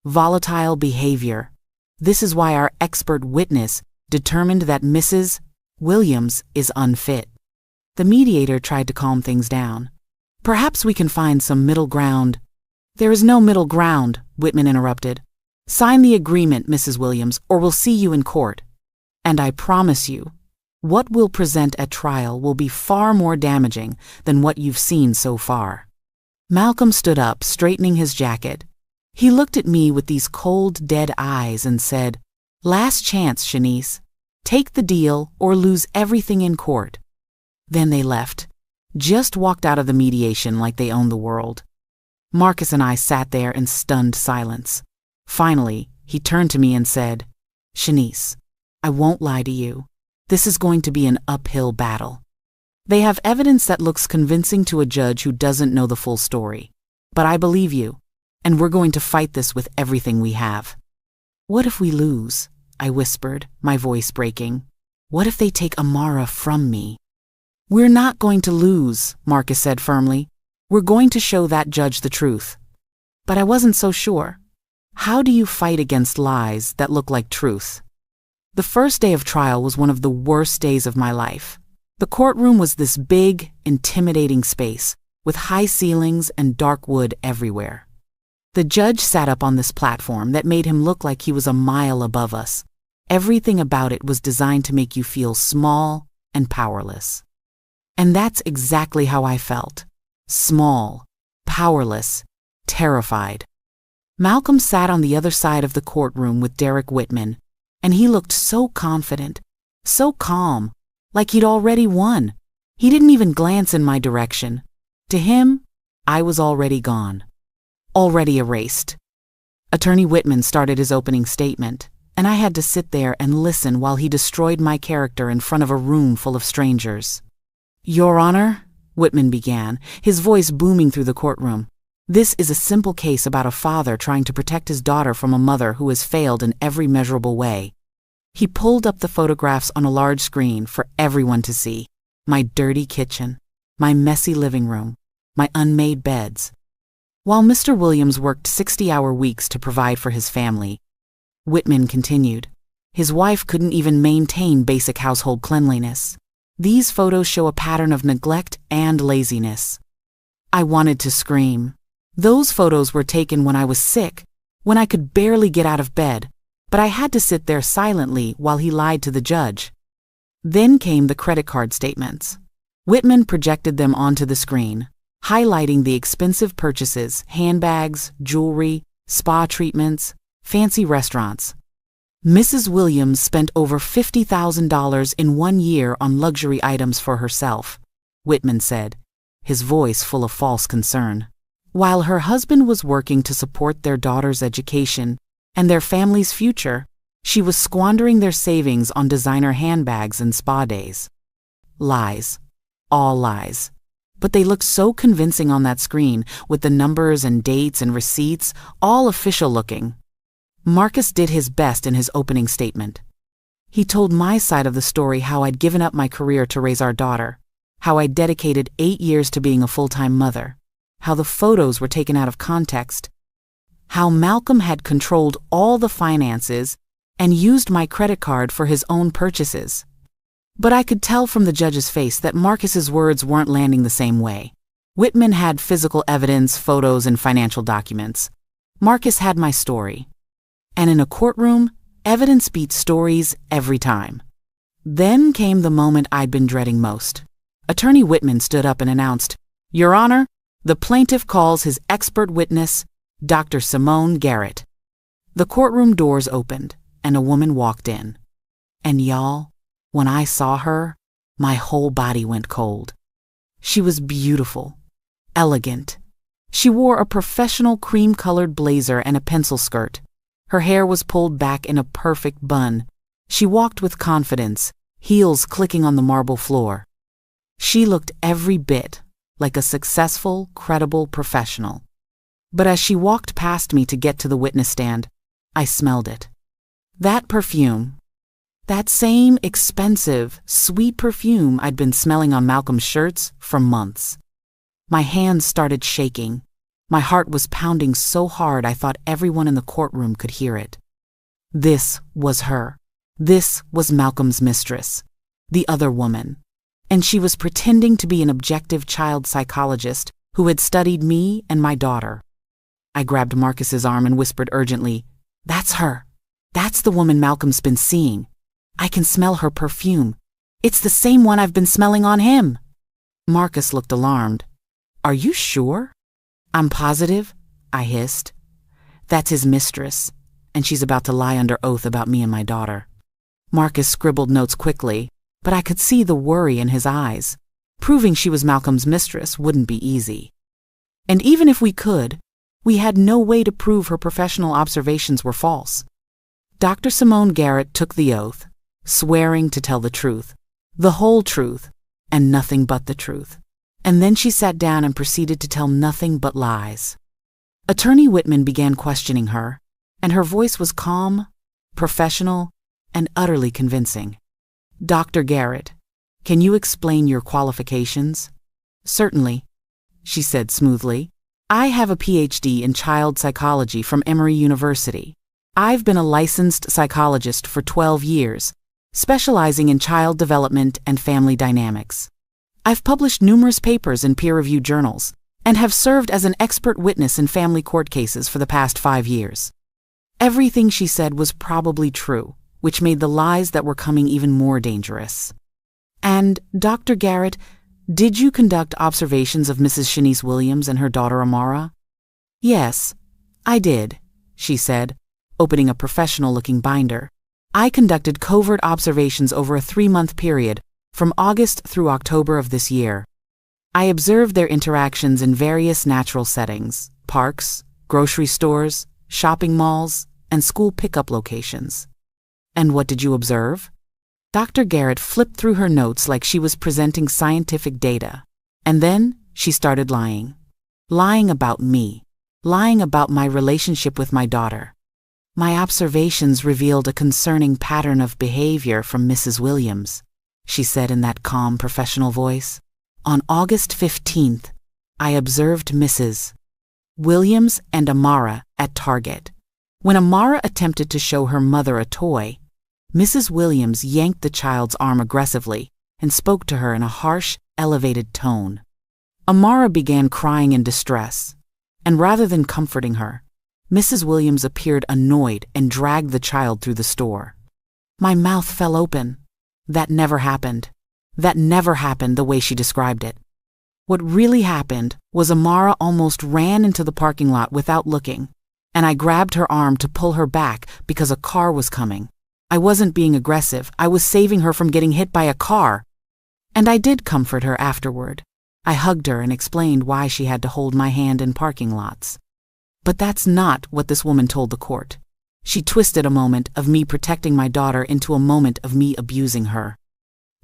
volatile behavior. This is why our expert witness determined that Mrs. Williams is unfit." The mediator tried to calm things down. "Perhaps we can find some middle ground." "There is no middle ground," Whitman interrupted. "Sign the agreement, Mrs. Williams, or we'll see you in court. And I promise you, what we'll present at trial will be far more damaging than what you've seen so far." Malcolm stood up, straightening his jacket. He looked at me with these cold, dead eyes and said, "Last chance, Shanice. Take the deal or lose everything in court." Then they left, just walked out of the mediation like they owned the world. Marcus and I sat there in stunned silence. Finally, he turned to me and said, "Shanice, I won't lie to you. This is going to be an uphill battle. They have evidence that looks convincing to a judge who doesn't know the full story. But I believe you, and we're going to fight this with everything we have." "What if we lose?" I whispered, my voice breaking. "What if they take Amara from me?" "We're not going to lose," Marcus said firmly. "We're going to show that judge the truth." But I wasn't so sure. How do you fight against lies that look like truth? The first day of trial was one of the worst days of my life. The courtroom was this big, intimidating space, with high ceilings and dark wood everywhere. The judge sat up on this platform that made him look like he was a mile above us. Everything about it was designed to make you feel small and powerless. And that's exactly how I felt. Small, powerless, terrified. Malcolm sat on the other side of the courtroom with Derek Whitman, and he looked so confident, so calm, like he'd already won. He didn't even glance in my direction. To him, I was already gone. Already erased. Attorney Whitman started his opening statement, and I had to sit there and listen while he destroyed my character in front of a room full of strangers. "Your Honor," Whitman began, his voice booming through the courtroom, "this is a simple case about a father trying to protect his daughter from a mother who has failed in every measurable way." He pulled up the photographs on a large screen for everyone to see. My dirty kitchen, my messy living room, my unmade beds. While Mr. Williams worked 60-hour weeks to provide for his family, Whitman continued, his wife couldn't even maintain basic household cleanliness. These photos show a pattern of neglect and laziness. I wanted to scream. Those photos were taken when I was sick, when I could barely get out of bed, but I had to sit there silently while he lied to the judge. Then came the credit card statements. Whitman projected them onto the screen, highlighting the expensive purchases, handbags, jewelry, spa treatments, fancy restaurants. Mrs. Williams spent over $50,000 in 1 year on luxury items for herself, Whitman said, his voice full of false concern. While her husband was working to support their daughter's education and their family's future, she was squandering their savings on designer handbags and spa days. Lies. All lies. But they looked so convincing on that screen, with the numbers and dates and receipts, all official looking. Marcus did his best in his opening statement. He told my side of the story, how I'd given up my career to raise our daughter, how I'd dedicated 8 years to being a full-time mother, how the photos were taken out of context, how Malcolm had controlled all the finances and used my credit card for his own purchases. But I could tell from the judge's face that Marcus's words weren't landing the same way. Whitman had physical evidence, photos, and financial documents. Marcus had my story. And in a courtroom, evidence beats stories every time. Then came the moment I'd been dreading most. Attorney Whitman stood up and announced, "Your Honor, the plaintiff calls his expert witness, Dr. Simone Garrett." The courtroom doors opened, and a woman walked in. And y'all, when I saw her, my whole body went cold. She was beautiful, elegant. She wore a professional cream-colored blazer and a pencil skirt. Her hair was pulled back in a perfect bun. She walked with confidence, heels clicking on the marble floor. She looked every bit like a successful, credible professional. But as she walked past me to get to the witness stand, I smelled it. That perfume. That same expensive, sweet perfume I'd been smelling on Malcolm's shirts for months. My hands started shaking. My heart was pounding so hard I thought everyone in the courtroom could hear it. This was her. This was Malcolm's mistress, the other woman. And she was pretending to be an objective child psychologist who had studied me and my daughter. I grabbed Marcus's arm and whispered urgently, "That's her. That's the woman Malcolm's been seeing. I can smell her perfume. It's the same one I've been smelling on him." Marcus looked alarmed. "Are you sure?" "I'm positive," I hissed. "That's his mistress, and she's about to lie under oath about me and my daughter." Marcus scribbled notes quickly, but I could see the worry in his eyes. Proving she was Malcolm's mistress wouldn't be easy. And even if we could, we had no way to prove her professional observations were false. Dr. Simone Garrett took the oath, swearing to tell the truth, the whole truth, and nothing but the truth. And then she sat down and proceeded to tell nothing but lies. Attorney Whitman began questioning her, and her voice was calm, professional, and utterly convincing. "Dr. Garrett, can you explain your qualifications?" "Certainly," she said smoothly. "I have a PhD in child psychology from Emory University. I've been a licensed psychologist for 12 years, specializing in child development and family dynamics. I've published numerous papers in peer-reviewed journals and have served as an expert witness in family court cases for the past 5 years." Everything she said was probably true, which made the lies that were coming even more dangerous. "And, Dr. Garrett, did you conduct observations of Mrs. Shanice Williams and her daughter Amara?" "Yes, I did," she said, opening a professional-looking binder. "I conducted covert observations over a 3-month period, from August through October of this year. I observed their interactions in various natural settings, parks, grocery stores, shopping malls, and school pickup locations." "And what did you observe?" Dr. Garrett flipped through her notes like she was presenting scientific data. And then she started lying. Lying about me. Lying about my relationship with my daughter. "My observations revealed a concerning pattern of behavior from Mrs. Williams," she said in that calm, professional voice. "On August 15th, I observed Mrs. Williams and Amara at Target. When Amara attempted to show her mother a toy, Mrs. Williams yanked the child's arm aggressively and spoke to her in a harsh, elevated tone. Amara began crying in distress, and rather than comforting her, Mrs. Williams appeared annoyed and dragged the child through the store. My mouth fell open. That never happened. That never happened the way she described it. What really happened was Amara almost ran into the parking lot without looking, and I grabbed her arm to pull her back because a car was coming. I wasn't being aggressive. I was saving her from getting hit by a car. And I did comfort her afterward. I hugged her and explained why she had to hold my hand in parking lots. But that's not what this woman told the court. She twisted a moment of me protecting my daughter into a moment of me abusing her.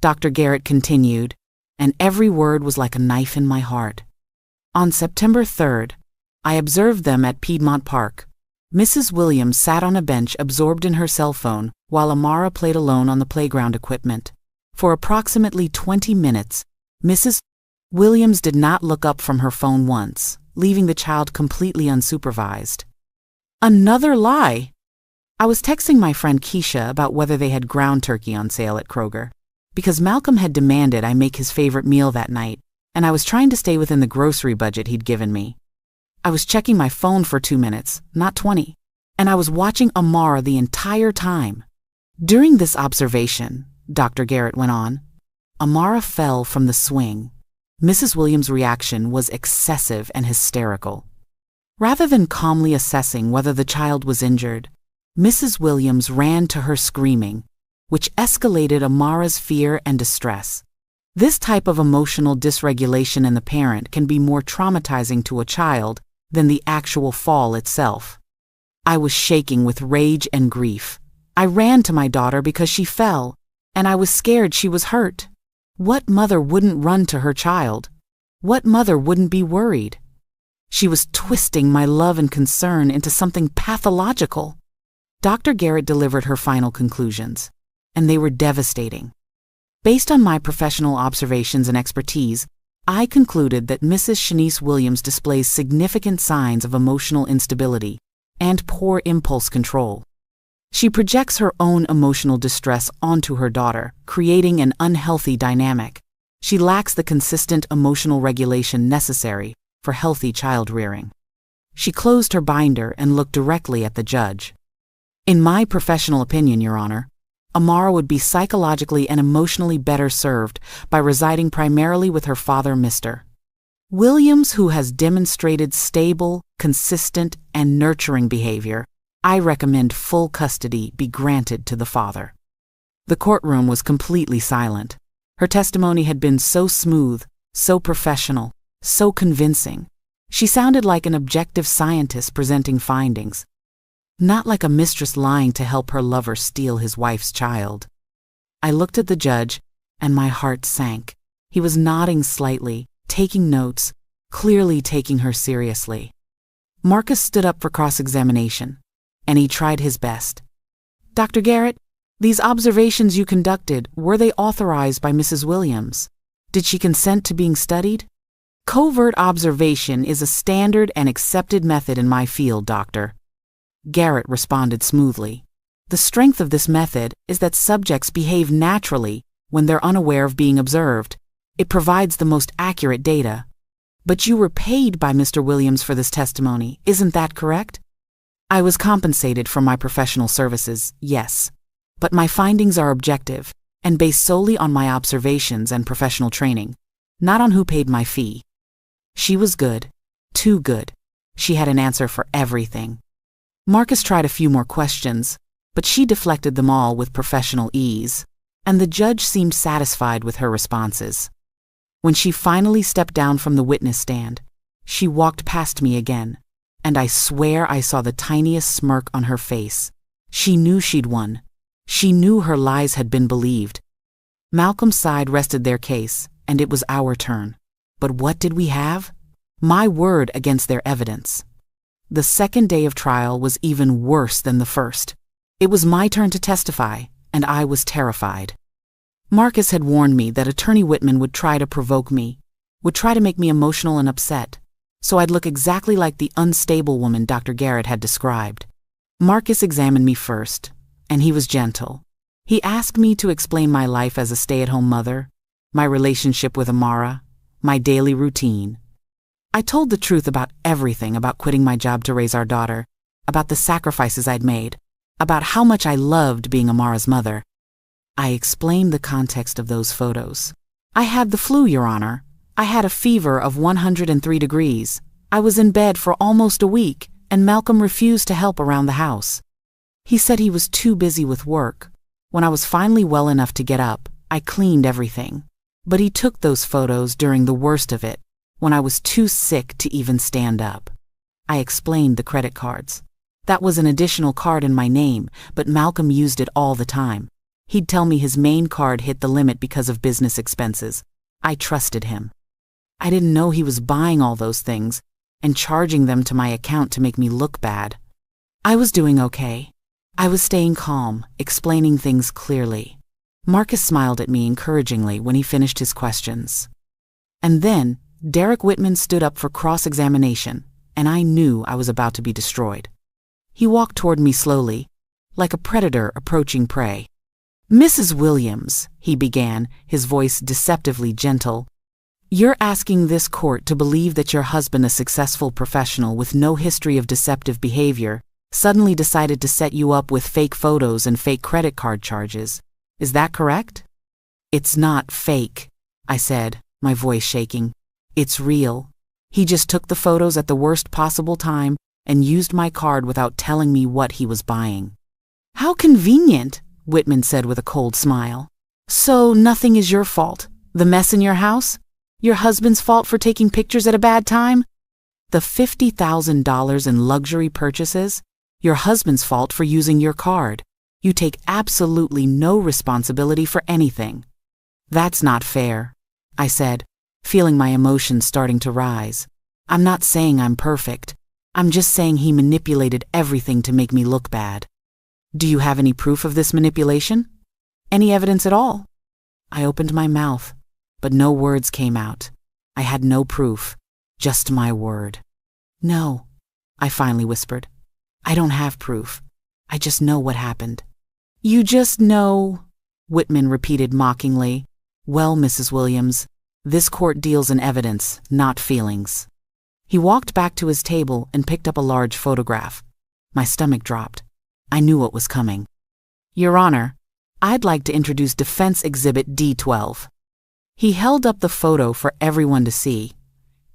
Dr. Garrett continued, and every word was like a knife in my heart. On September 3rd, I observed them at Piedmont Park. Mrs. Williams sat on a bench absorbed in her cell phone while Amara played alone on the playground equipment. For approximately 20 minutes, Mrs. Williams did not look up from her phone once, leaving the child completely unsupervised. Another lie! I was texting my friend Keisha about whether they had ground turkey on sale at Kroger, because Malcolm had demanded I make his favorite meal that night, and I was trying to stay within the grocery budget he'd given me. I was checking my phone for 2 minutes, not 20, and I was watching Amara the entire time. During this observation, Dr. Garrett went on, Amara fell from the swing. Mrs. Williams' reaction was excessive and hysterical. Rather than calmly assessing whether the child was injured, Mrs. Williams ran to her screaming, which escalated Amara's fear and distress. This type of emotional dysregulation in the parent can be more traumatizing to a child than the actual fall itself. I was shaking with rage and grief. I ran to my daughter because she fell, and I was scared she was hurt. What mother wouldn't run to her child? What mother wouldn't be worried? She was twisting my love and concern into something pathological. Dr. Garrett delivered her final conclusions, and they were devastating. Based on my professional observations and expertise, I concluded that Mrs. Shanice Williams displays significant signs of emotional instability and poor impulse control. She projects her own emotional distress onto her daughter, creating an unhealthy dynamic. She lacks the consistent emotional regulation necessary for healthy child rearing. She closed her binder and looked directly at the judge. In my professional opinion, Your Honor, Amara would be psychologically and emotionally better served by residing primarily with her father, Mr. Williams, who has demonstrated stable, consistent, and nurturing behavior. I recommend full custody be granted to the father. The courtroom was completely silent. Her testimony had been so smooth, so professional, so convincing. She sounded like an objective scientist presenting findings, not like a mistress lying to help her lover steal his wife's child. I looked at the judge, and my heart sank. He was nodding slightly, taking notes, clearly taking her seriously. Marcus stood up for cross-examination, and he tried his best. Dr. Garrett, these observations you conducted, were they authorized by Mrs. Williams? Did she consent to being studied? Covert observation is a standard and accepted method in my field, Doctor. Garrett responded smoothly. The strength of this method is that subjects behave naturally when they're unaware of being observed. It provides the most accurate data. But you were paid by Mr. Williams for this testimony, isn't that correct? I was compensated for my professional services, yes. But my findings are objective and based solely on my observations and professional training, not on who paid my fee. She was good, too good. She had an answer for everything. Marcus tried a few more questions, but she deflected them all with professional ease, and the judge seemed satisfied with her responses. When she finally stepped down from the witness stand, she walked past me again, and I swear I saw the tiniest smirk on her face. She knew she'd won. She knew her lies had been believed. Malcolm's side rested their case, and it was our turn. But what did we have? My word against their evidence. The second day of trial was even worse than the first. It was my turn to testify, and I was terrified. Marcus had warned me that Attorney Whitman would try to provoke me, would try to make me emotional and upset, so I'd look exactly like the unstable woman Dr. Garrett had described. Marcus examined me first, and he was gentle. He asked me to explain my life as a stay-at-home mother, my relationship with Amara, my daily routine. I told the truth about everything, about quitting my job to raise our daughter, about the sacrifices I'd made, about how much I loved being Amara's mother. I explained the context of those photos. I had the flu, Your Honor. I had a fever of 103 degrees. I was in bed for almost a week, and Malcolm refused to help around the house. He said he was too busy with work. When I was finally well enough to get up, I cleaned everything. But he took those photos during the worst of it, when I was too sick to even stand up. I explained the credit cards. That was an additional card in my name, but Malcolm used it all the time. He'd tell me his main card hit the limit because of business expenses. I trusted him. I didn't know he was buying all those things and charging them to my account to make me look bad. I was doing okay. I was staying calm, explaining things clearly. Marcus smiled at me encouragingly when he finished his questions. And then, Derek Whitman stood up for cross-examination, and I knew I was about to be destroyed. He walked toward me slowly, like a predator approaching prey. "Mrs. Williams," he began, his voice deceptively gentle, "you're asking this court to believe that your husband, a successful professional with no history of deceptive behavior, suddenly decided to set you up with fake photos and fake credit card charges. Is that correct?" "It's not fake," I said, my voice shaking. "It's real. He just took the photos at the worst possible time and used my card without telling me what he was buying." "How convenient," Whitman said with a cold smile. "So nothing is your fault? The mess in your house? Your husband's fault for taking pictures at a bad time? The $50,000 in luxury purchases? Your husband's fault for using your card. You take absolutely no responsibility for anything." "That's not fair," I said, feeling my emotions starting to rise. "I'm not saying I'm perfect. I'm just saying he manipulated everything to make me look bad." "Do you have any proof of this manipulation? Any evidence at all?" I opened my mouth, but no words came out. I had no proof, just my word. "No," I finally whispered. "I don't have proof. I just know what happened." "You just know," Whitman repeated mockingly. "Well, Mrs. Williams, this court deals in evidence, not feelings." He walked back to his table and picked up a large photograph. My stomach dropped. I knew what was coming. "Your Honor, I'd like to introduce Defense Exhibit D12. He held up the photo for everyone to see.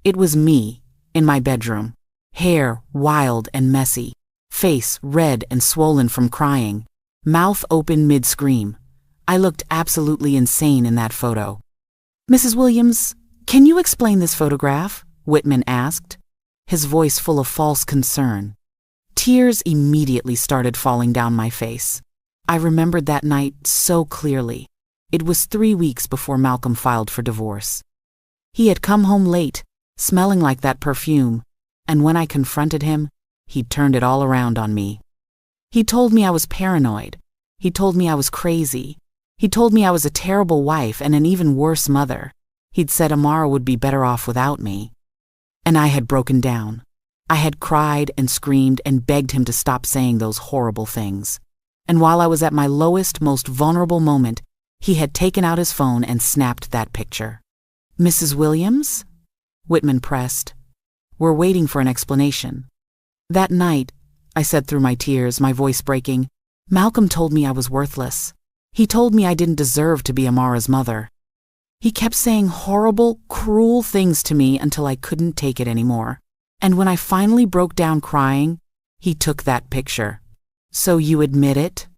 It was me, in my bedroom. Hair wild and messy, face red and swollen from crying, mouth open mid-scream. I looked absolutely insane in that photo. "Mrs. Williams, can you explain this photograph?" Whitman asked, his voice full of false concern. Tears immediately started falling down my face. I remembered that night so clearly. It was 3 weeks before Malcolm filed for divorce. He had come home late, smelling like that perfume, and when I confronted him, he'd turned it all around on me. He told me I was paranoid. He told me I was crazy. He told me I was a terrible wife and an even worse mother. He'd said Amara would be better off without me. And I had broken down. I had cried and screamed and begged him to stop saying those horrible things. And while I was at my lowest, most vulnerable moment, he had taken out his phone and snapped that picture. "Mrs. Williams?" Whitman pressed. "We're waiting for an explanation." "That night," I said through my tears, my voice breaking, "Malcolm told me I was worthless. He told me I didn't deserve to be Amara's mother. He kept saying horrible, cruel things to me until I couldn't take it anymore. And when I finally broke down crying, he took that picture." "So you admit it?"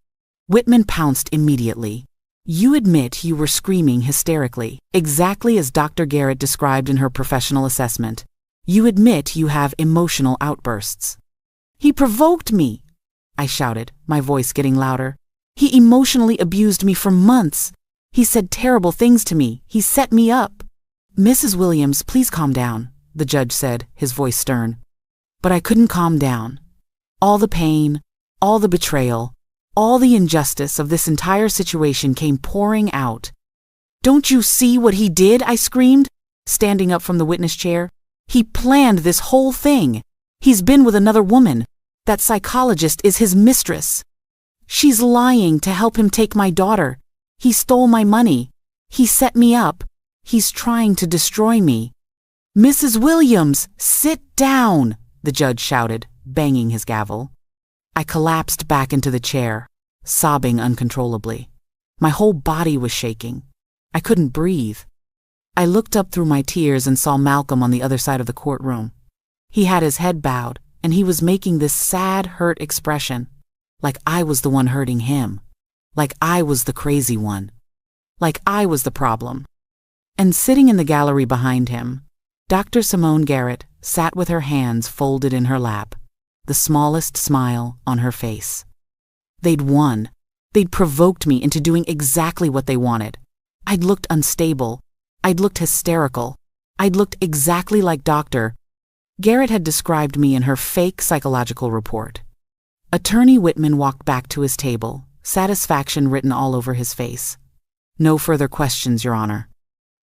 Whitman pounced immediately. "You admit you were screaming hysterically, exactly as Dr. Garrett described in her professional assessment. You admit you have emotional outbursts." "He provoked me," I shouted, my voice getting louder. "He emotionally abused me for months. He said terrible things to me. He set me up." "Mrs. Williams, please calm down," the judge said, his voice stern. But I couldn't calm down. All the pain, all the betrayal, all the injustice of this entire situation came pouring out. "Don't you see what he did?" I screamed, standing up from the witness chair. "He planned this whole thing. He's been with another woman. That psychologist is his mistress. She's lying to help him take my daughter. He stole my money. He set me up. He's trying to destroy me." "Mrs. Williams, sit down," the judge shouted, banging his gavel. I collapsed back into the chair, sobbing uncontrollably. My whole body was shaking. I couldn't breathe. I looked up through my tears and saw Malcolm on the other side of the courtroom. He had his head bowed, and he was making this sad, hurt expression, like I was the one hurting him, like I was the crazy one, like I was the problem. And sitting in the gallery behind him, Dr. Simone Garrett sat with her hands folded in her lap, the smallest smile on her face. They'd won. They'd provoked me into doing exactly what they wanted. I'd looked unstable. I'd looked hysterical. I'd looked exactly like Dr. Garrett had described me in her fake psychological report. Attorney Whitman walked back to his table, satisfaction written all over his face. "No further questions, Your Honor."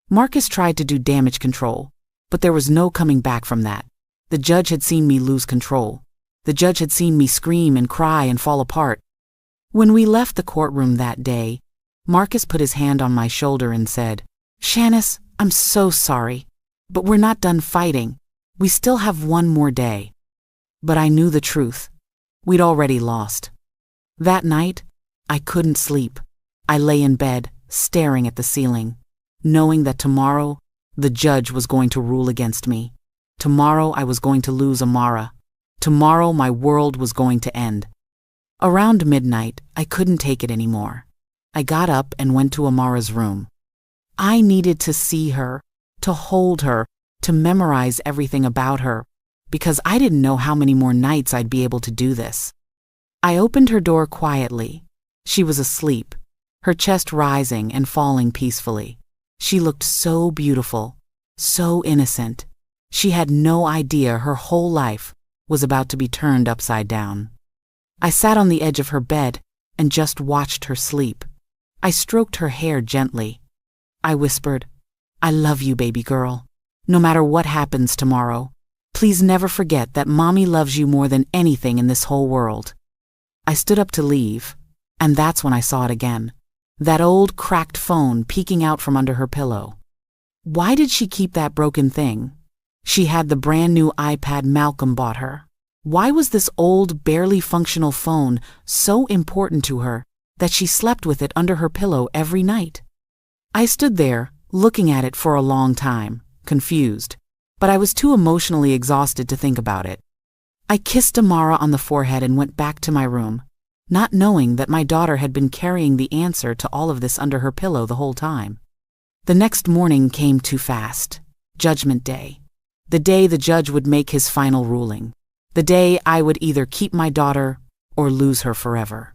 Marcus tried to do damage control, but there was no coming back from that. The judge had seen me lose control. The judge had seen me scream and cry and fall apart. When we left the courtroom that day, Marcus put his hand on my shoulder and said, "Shanice, I'm so sorry, but we're not done fighting. We still have one more day." But I knew the truth. We'd already lost. That night, I couldn't sleep. I lay in bed, staring at the ceiling, knowing that tomorrow, the judge was going to rule against me. Tomorrow I was going to lose Amara. Tomorrow my world was going to end. Around midnight, I couldn't take it anymore. I got up and went to Amara's room. I needed to see her, to hold her, to memorize everything about her, because I didn't know how many more nights I'd be able to do this. I opened her door quietly. She was asleep, her chest rising and falling peacefully. She looked so beautiful, so innocent. She had no idea her whole life was about to be turned upside down. I sat on the edge of her bed and just watched her sleep. I stroked her hair gently. I whispered, "I love you, baby girl. No matter what happens tomorrow, please never forget that Mommy loves you more than anything in this whole world." I stood up to leave, and that's when I saw it again. That old cracked phone peeking out from under her pillow. Why did she keep that broken thing? She had the brand new iPad Malcolm bought her. Why was this old, barely functional phone so important to her that she slept with it under her pillow every night? I stood there, looking at it for a long time, confused, but I was too emotionally exhausted to think about it. I kissed Amara on the forehead and went back to my room, not knowing that my daughter had been carrying the answer to all of this under her pillow the whole time. The next morning came too fast. Judgment Day. The day the judge would make his final ruling. The day I would either keep my daughter or lose her forever.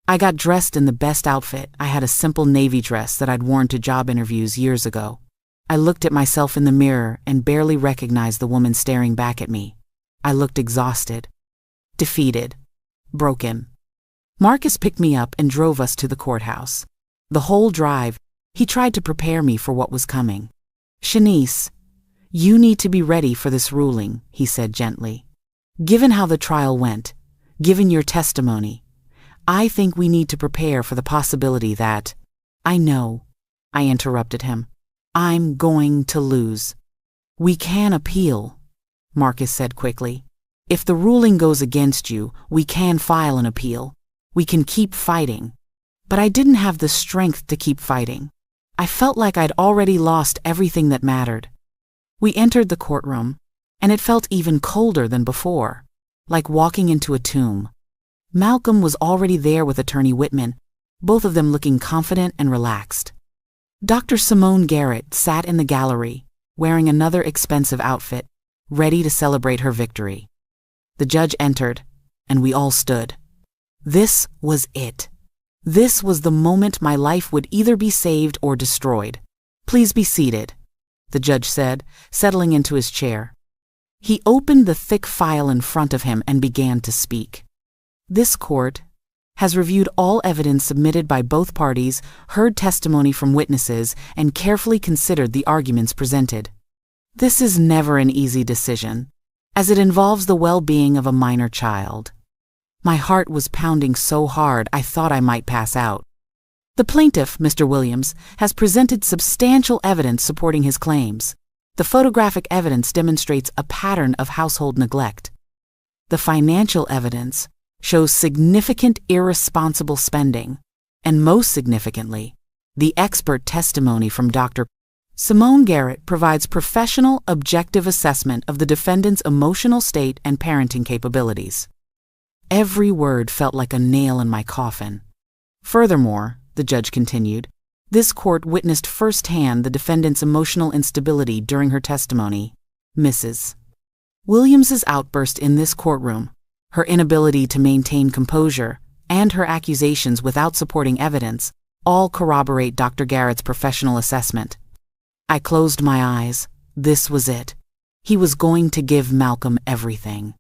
I got dressed in the best outfit. I had a simple navy dress that I'd worn to job interviews years ago. I looked at myself in the mirror and barely recognized the woman staring back at me. I looked exhausted, defeated, broken. Marcus picked me up and drove us to the courthouse. The whole drive, he tried to prepare me for what was coming. "Shanice, you need to be ready for this ruling," he said gently. "Given how the trial went, given your testimony, I think we need to prepare for the possibility that—" "I know," I interrupted him. "I'm going to lose." "We can appeal," Marcus said quickly. "If the ruling goes against you, we can file an appeal. We can keep fighting." But I didn't have the strength to keep fighting. I felt like I'd already lost everything that mattered. We entered the courtroom, and it felt even colder than before, like walking into a tomb. Malcolm was already there with Attorney Whitman, both of them looking confident and relaxed. Dr. Simone Garrett sat in the gallery, wearing another expensive outfit, ready to celebrate her victory. The judge entered, and we all stood. This was it. This was the moment my life would either be saved or destroyed. "Please be seated," the judge said, settling into his chair. He opened the thick file in front of him and began to speak. "This court has reviewed all evidence submitted by both parties, heard testimony from witnesses, and carefully considered the arguments presented. This is never an easy decision, as it involves the well-being of a minor child." My heart was pounding so hard I thought I might pass out. "The plaintiff, Mr. Williams, has presented substantial evidence supporting his claims. The photographic evidence demonstrates a pattern of household neglect. The financial evidence shows significant irresponsible spending, and most significantly, the expert testimony from Dr. Simone Garrett provides professional, objective assessment of the defendant's emotional state and parenting capabilities." Every word felt like a nail in my coffin. "Furthermore," the judge continued, "this court witnessed firsthand the defendant's emotional instability during her testimony. Mrs. Williams's outburst in this courtroom, her inability to maintain composure, and her accusations without supporting evidence all corroborate Dr. Garrett's professional assessment." I closed my eyes. This was it. He was going to give Malcolm everything.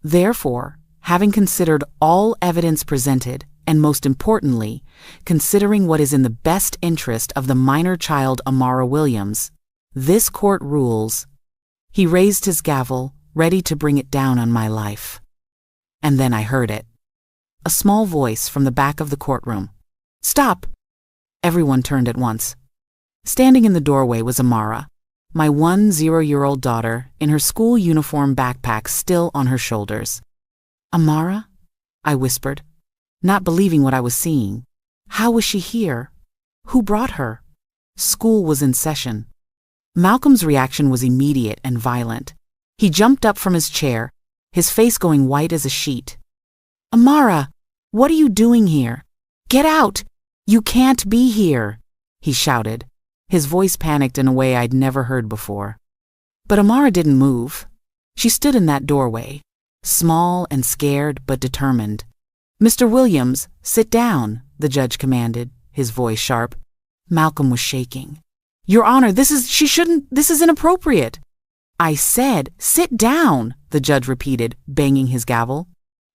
Therefore, having considered all evidence presented, and most importantly, considering what is in the best interest of the minor child Amara Williams, this court rules." He raised his gavel, ready to bring it down on my life. And then I heard it. A small voice from the back of the courtroom. "Stop!" Everyone turned at once. Standing in the doorway was Amara, my 10-year-old daughter, in her school uniform backpack still on her shoulders. "Amara?" I whispered, not believing what I was seeing. How was she here? Who brought her? School was in session. Malcolm's reaction was immediate and violent. He jumped up from his chair, his face going white as a sheet. "Amara, what are you doing here? Get out! You can't be here!" he shouted, his voice panicked in a way I'd never heard before. But Amara didn't move. She stood in that doorway, small and scared but determined. "Mr. Williams, sit down," the judge commanded, his voice sharp. Malcolm was shaking. "Your Honor, this is inappropriate." "I said, sit down," the judge repeated, banging his gavel.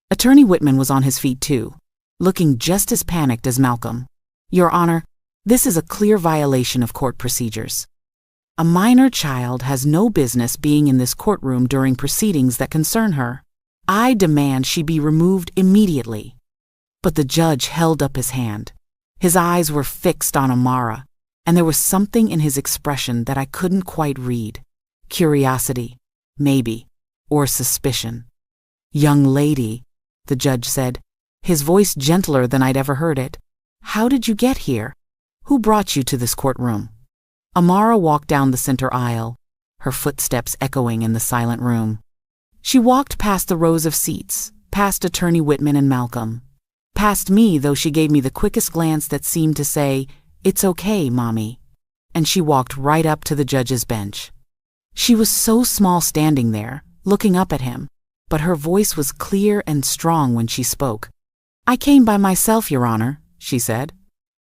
Attorney Whitman was on his feet too, looking just as panicked as Malcolm. "Your Honor, this is a clear violation of court procedures. A minor child has no business being in this courtroom during proceedings that concern her. I demand she be removed immediately." But the judge held up his hand. His eyes were fixed on Amara, and there was something in his expression that I couldn't quite read. Curiosity, maybe, or suspicion. "Young lady," the judge said, his voice gentler than I'd ever heard it, "how did you get here? Who brought you to this courtroom?" Amara walked down the center aisle, her footsteps echoing in the silent room. She walked past the rows of seats, past Attorney Whitman and Malcolm, past me, though she gave me the quickest glance that seemed to say, "It's okay, Mommy," and she walked right up to the judge's bench. She was so small standing there, looking up at him, but her voice was clear and strong when she spoke. "I came by myself, Your Honor," she said.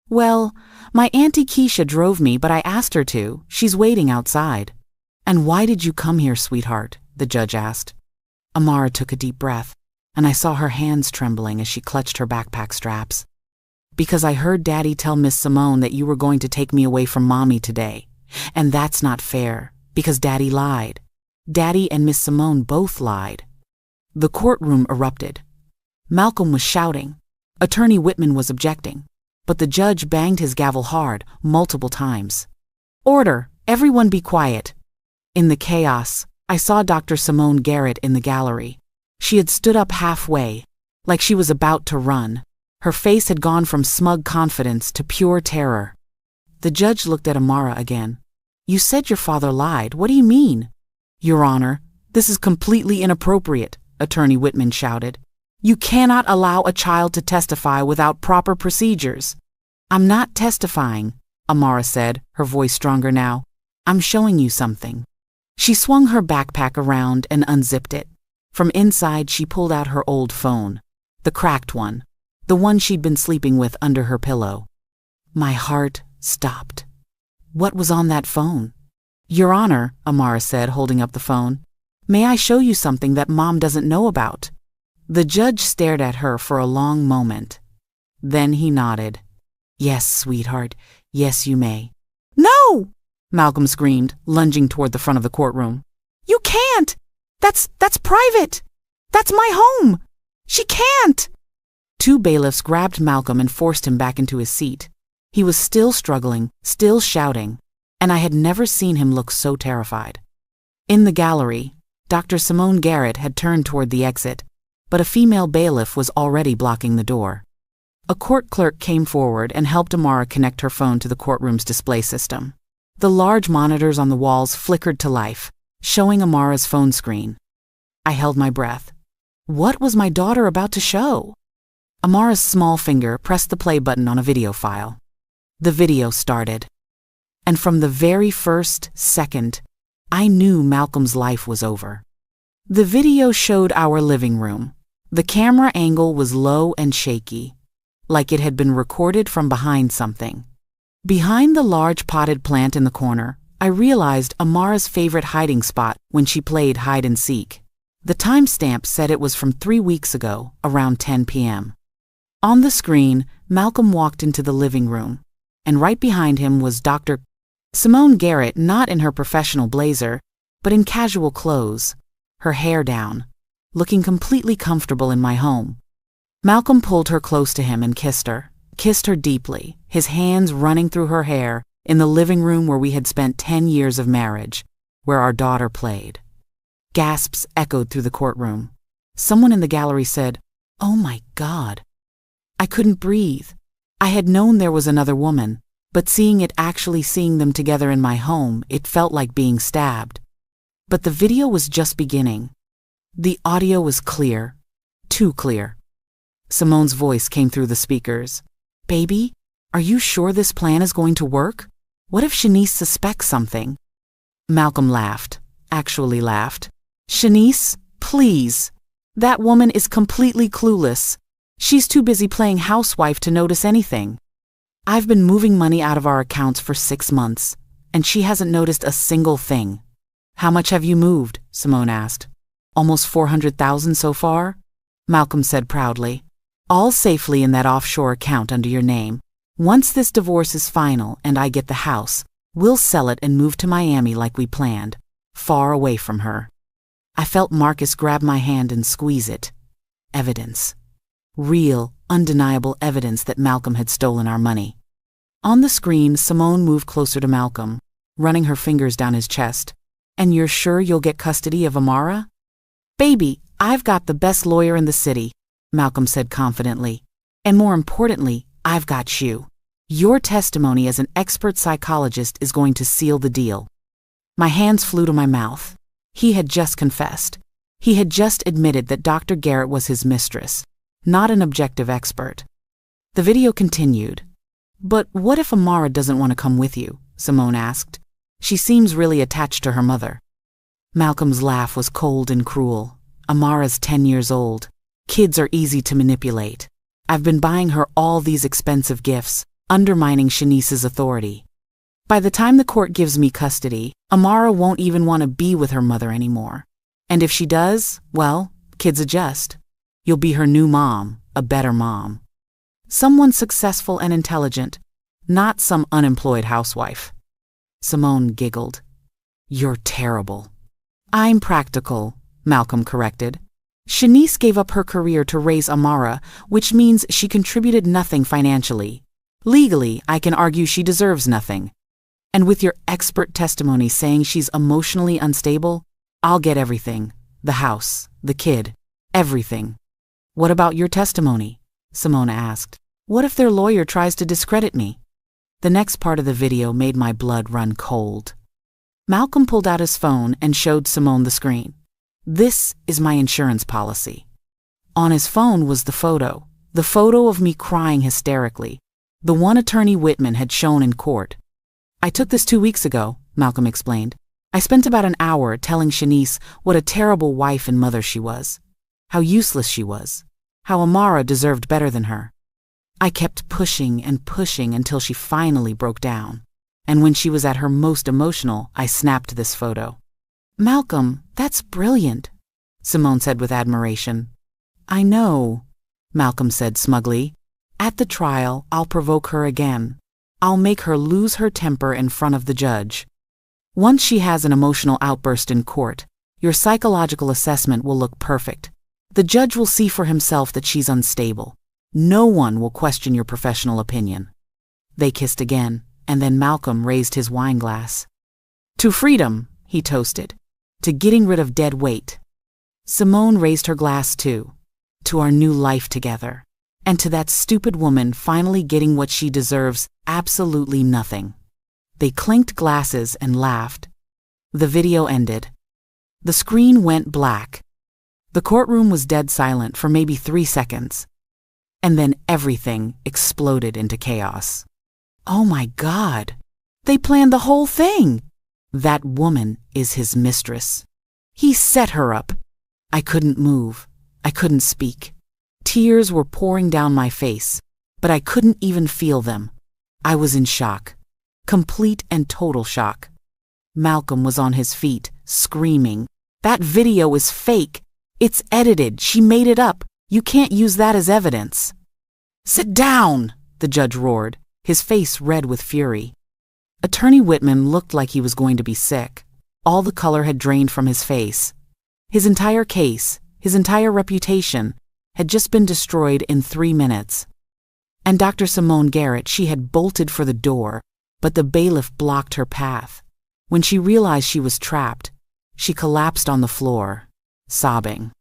"Well, my Auntie Keisha drove me, but I asked her to. She's waiting outside." "And why did you come here, sweetheart?" the judge asked. Amara took a deep breath, and I saw her hands trembling as she clutched her backpack straps. "Because I heard Daddy tell Miss Simone that you were going to take me away from Mommy today, and that's not fair, because Daddy lied. Daddy and Miss Simone both lied." The courtroom erupted. Malcolm was shouting. Attorney Whitman was objecting, but the judge banged his gavel hard, multiple times. "Order! Everyone be quiet!" In the chaos, I saw Dr. Simone Garrett in the gallery. She had stood up halfway, like she was about to run. Her face had gone from smug confidence to pure terror. The judge looked at Amara again. "You said your father lied. What do you mean?" "Your Honor, this is completely inappropriate," Attorney Whitman shouted. "You cannot allow a child to testify without proper procedures." "I'm not testifying," Amara said, her voice stronger now. "I'm showing you something." She swung her backpack around and unzipped it. From inside, she pulled out her old phone, the cracked one, the one she'd been sleeping with under her pillow. My heart stopped. What was on that phone? "Your Honor," Amara said, holding up the phone, "may I show you something that Mom doesn't know about?" The judge stared at her for a long moment. Then he nodded. "Yes, sweetheart, yes you may." "No!" Malcolm screamed, lunging toward the front of the courtroom. "You can't! That's private! That's my home! She can't!" Two bailiffs grabbed Malcolm and forced him back into his seat. He was still struggling, still shouting, and I had never seen him look so terrified. In the gallery, Dr. Simone Garrett had turned toward the exit, but a female bailiff was already blocking the door. A court clerk came forward and helped Amara connect her phone to the courtroom's display system. The large monitors on the walls flickered to life, showing Amara's phone screen. I held my breath. What was my daughter about to show? Amara's small finger pressed the play button on a video file. The video started. And from the very first second, I knew Malcolm's life was over. The video showed our living room. The camera angle was low and shaky, like it had been recorded from behind something. Behind the large potted plant in the corner, I realized Amara's favorite hiding spot when she played hide and seek. The timestamp said it was from 3 weeks ago, around 10 p.m. On the screen, Malcolm walked into the living room, and right behind him was Dr. Simone Garrett, not in her professional blazer, but in casual clothes, her hair down, looking completely comfortable in my home. Malcolm pulled her close to him and kissed her deeply, his hands running through her hair, in the living room where we had spent 10 years of marriage, where our daughter played. Gasps echoed through the courtroom. Someone in the gallery said, "Oh my God." I couldn't breathe. I had known there was another woman, but seeing them together in my home, it felt like being stabbed. But the video was just beginning. The audio was clear, too clear. Simone's voice came through the speakers. "Baby, are you sure this plan is going to work? What if Shanice suspects something?" Malcolm laughed, actually laughed. "Shanice, please. That woman is completely clueless. She's too busy playing housewife to notice anything. I've been moving money out of our accounts for 6 months, and she hasn't noticed a single thing." "How much have you moved?" Simone asked. "Almost 400,000 so far," Malcolm said proudly. "All safely in that offshore account under your name. Once this divorce is final and I get the house, we'll sell it and move to Miami like we planned, far away from her." I felt Marcus grab my hand and squeeze it. Evidence. Real, undeniable evidence that Malcolm had stolen our money. On the screen, Simone moved closer to Malcolm, running her fingers down his chest. "And you're sure you'll get custody of Amara?" "Baby, I've got the best lawyer in the city," Malcolm said confidently. "And more importantly, I've got you. Your testimony as an expert psychologist is going to seal the deal." My hands flew to my mouth. He had just confessed. He had just admitted that Dr. Garrett was his mistress, not an objective expert. The video continued. "But what if Amara doesn't want to come with you?" Simone asked. "She seems really attached to her mother." Malcolm's laugh was cold and cruel. "Amara's 10 years old. Kids are easy to manipulate. I've been buying her all these expensive gifts, undermining Shanice's authority. By the time the court gives me custody, Amara won't even want to be with her mother anymore. And if she does, well, kids adjust. You'll be her new mom, a better mom. Someone successful and intelligent, not some unemployed housewife." Simone giggled. "You're terrible." "I'm practical," Malcolm corrected. "Shanice gave up her career to raise Amara, which means she contributed nothing financially. Legally, I can argue she deserves nothing. And with your expert testimony saying she's emotionally unstable, I'll get everything. The house, the kid, everything." "What about your testimony?" Simone asked. "What if their lawyer tries to discredit me?" The next part of the video made my blood run cold. Malcolm pulled out his phone and showed Simone the screen. "This is my insurance policy." On his phone was the photo of me crying hysterically, the one Attorney Whitman had shown in court. "I took this 2 weeks ago," Malcolm explained. "I spent about an hour telling Shanice what a terrible wife and mother she was, how useless she was, how Amara deserved better than her. I kept pushing and pushing until she finally broke down. And when she was at her most emotional, I snapped this photo." "Malcolm, that's brilliant," Simone said with admiration. "I know," Malcolm said smugly. "At the trial, I'll provoke her again. I'll make her lose her temper in front of the judge. Once she has an emotional outburst in court, your psychological assessment will look perfect. The judge will see for himself that she's unstable. No one will question your professional opinion." They kissed again, and then Malcolm raised his wine glass. "To freedom," he toasted. "To getting rid of dead weight." Simone raised her glass too. "To our new life together. And to that stupid woman finally getting what she deserves, absolutely nothing." They clinked glasses and laughed. The video ended. The screen went black. The courtroom was dead silent for maybe 3 seconds. And then everything exploded into chaos. "Oh my God! They planned the whole thing! That woman is his mistress. He set her up." I couldn't move. I couldn't speak. Tears were pouring down my face, but I couldn't even feel them. I was in shock. Complete and total shock. Malcolm was on his feet, screaming, "That video is fake! It's edited. She made it up. You can't use that as evidence." "Sit down," the judge roared, his face red with fury. Attorney Whitman looked like he was going to be sick. All the color had drained from his face. His entire case, his entire reputation, had just been destroyed in 3 minutes. And Dr. Simone Garrett, she had bolted for the door, but the bailiff blocked her path. When she realized she was trapped, she collapsed on the floor, sobbing.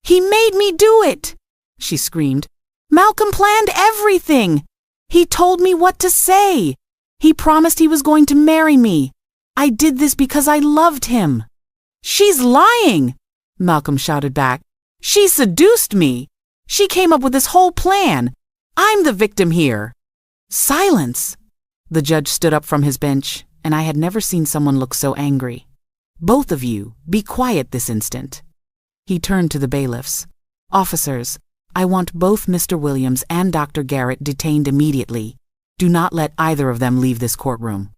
"He made me do it!" she screamed. "Malcolm planned everything! He told me what to say! He promised he was going to marry me! I did this because I loved him!" "She's lying!" Malcolm shouted back. "She seduced me! She came up with this whole plan! I'm the victim here!" "Silence!" The judge stood up from his bench, and I had never seen someone look so angry. "Both of you, be quiet this instant." He turned to the bailiffs. "Officers, I want both Mr. Williams and Dr. Garrett detained immediately. Do not let either of them leave this courtroom."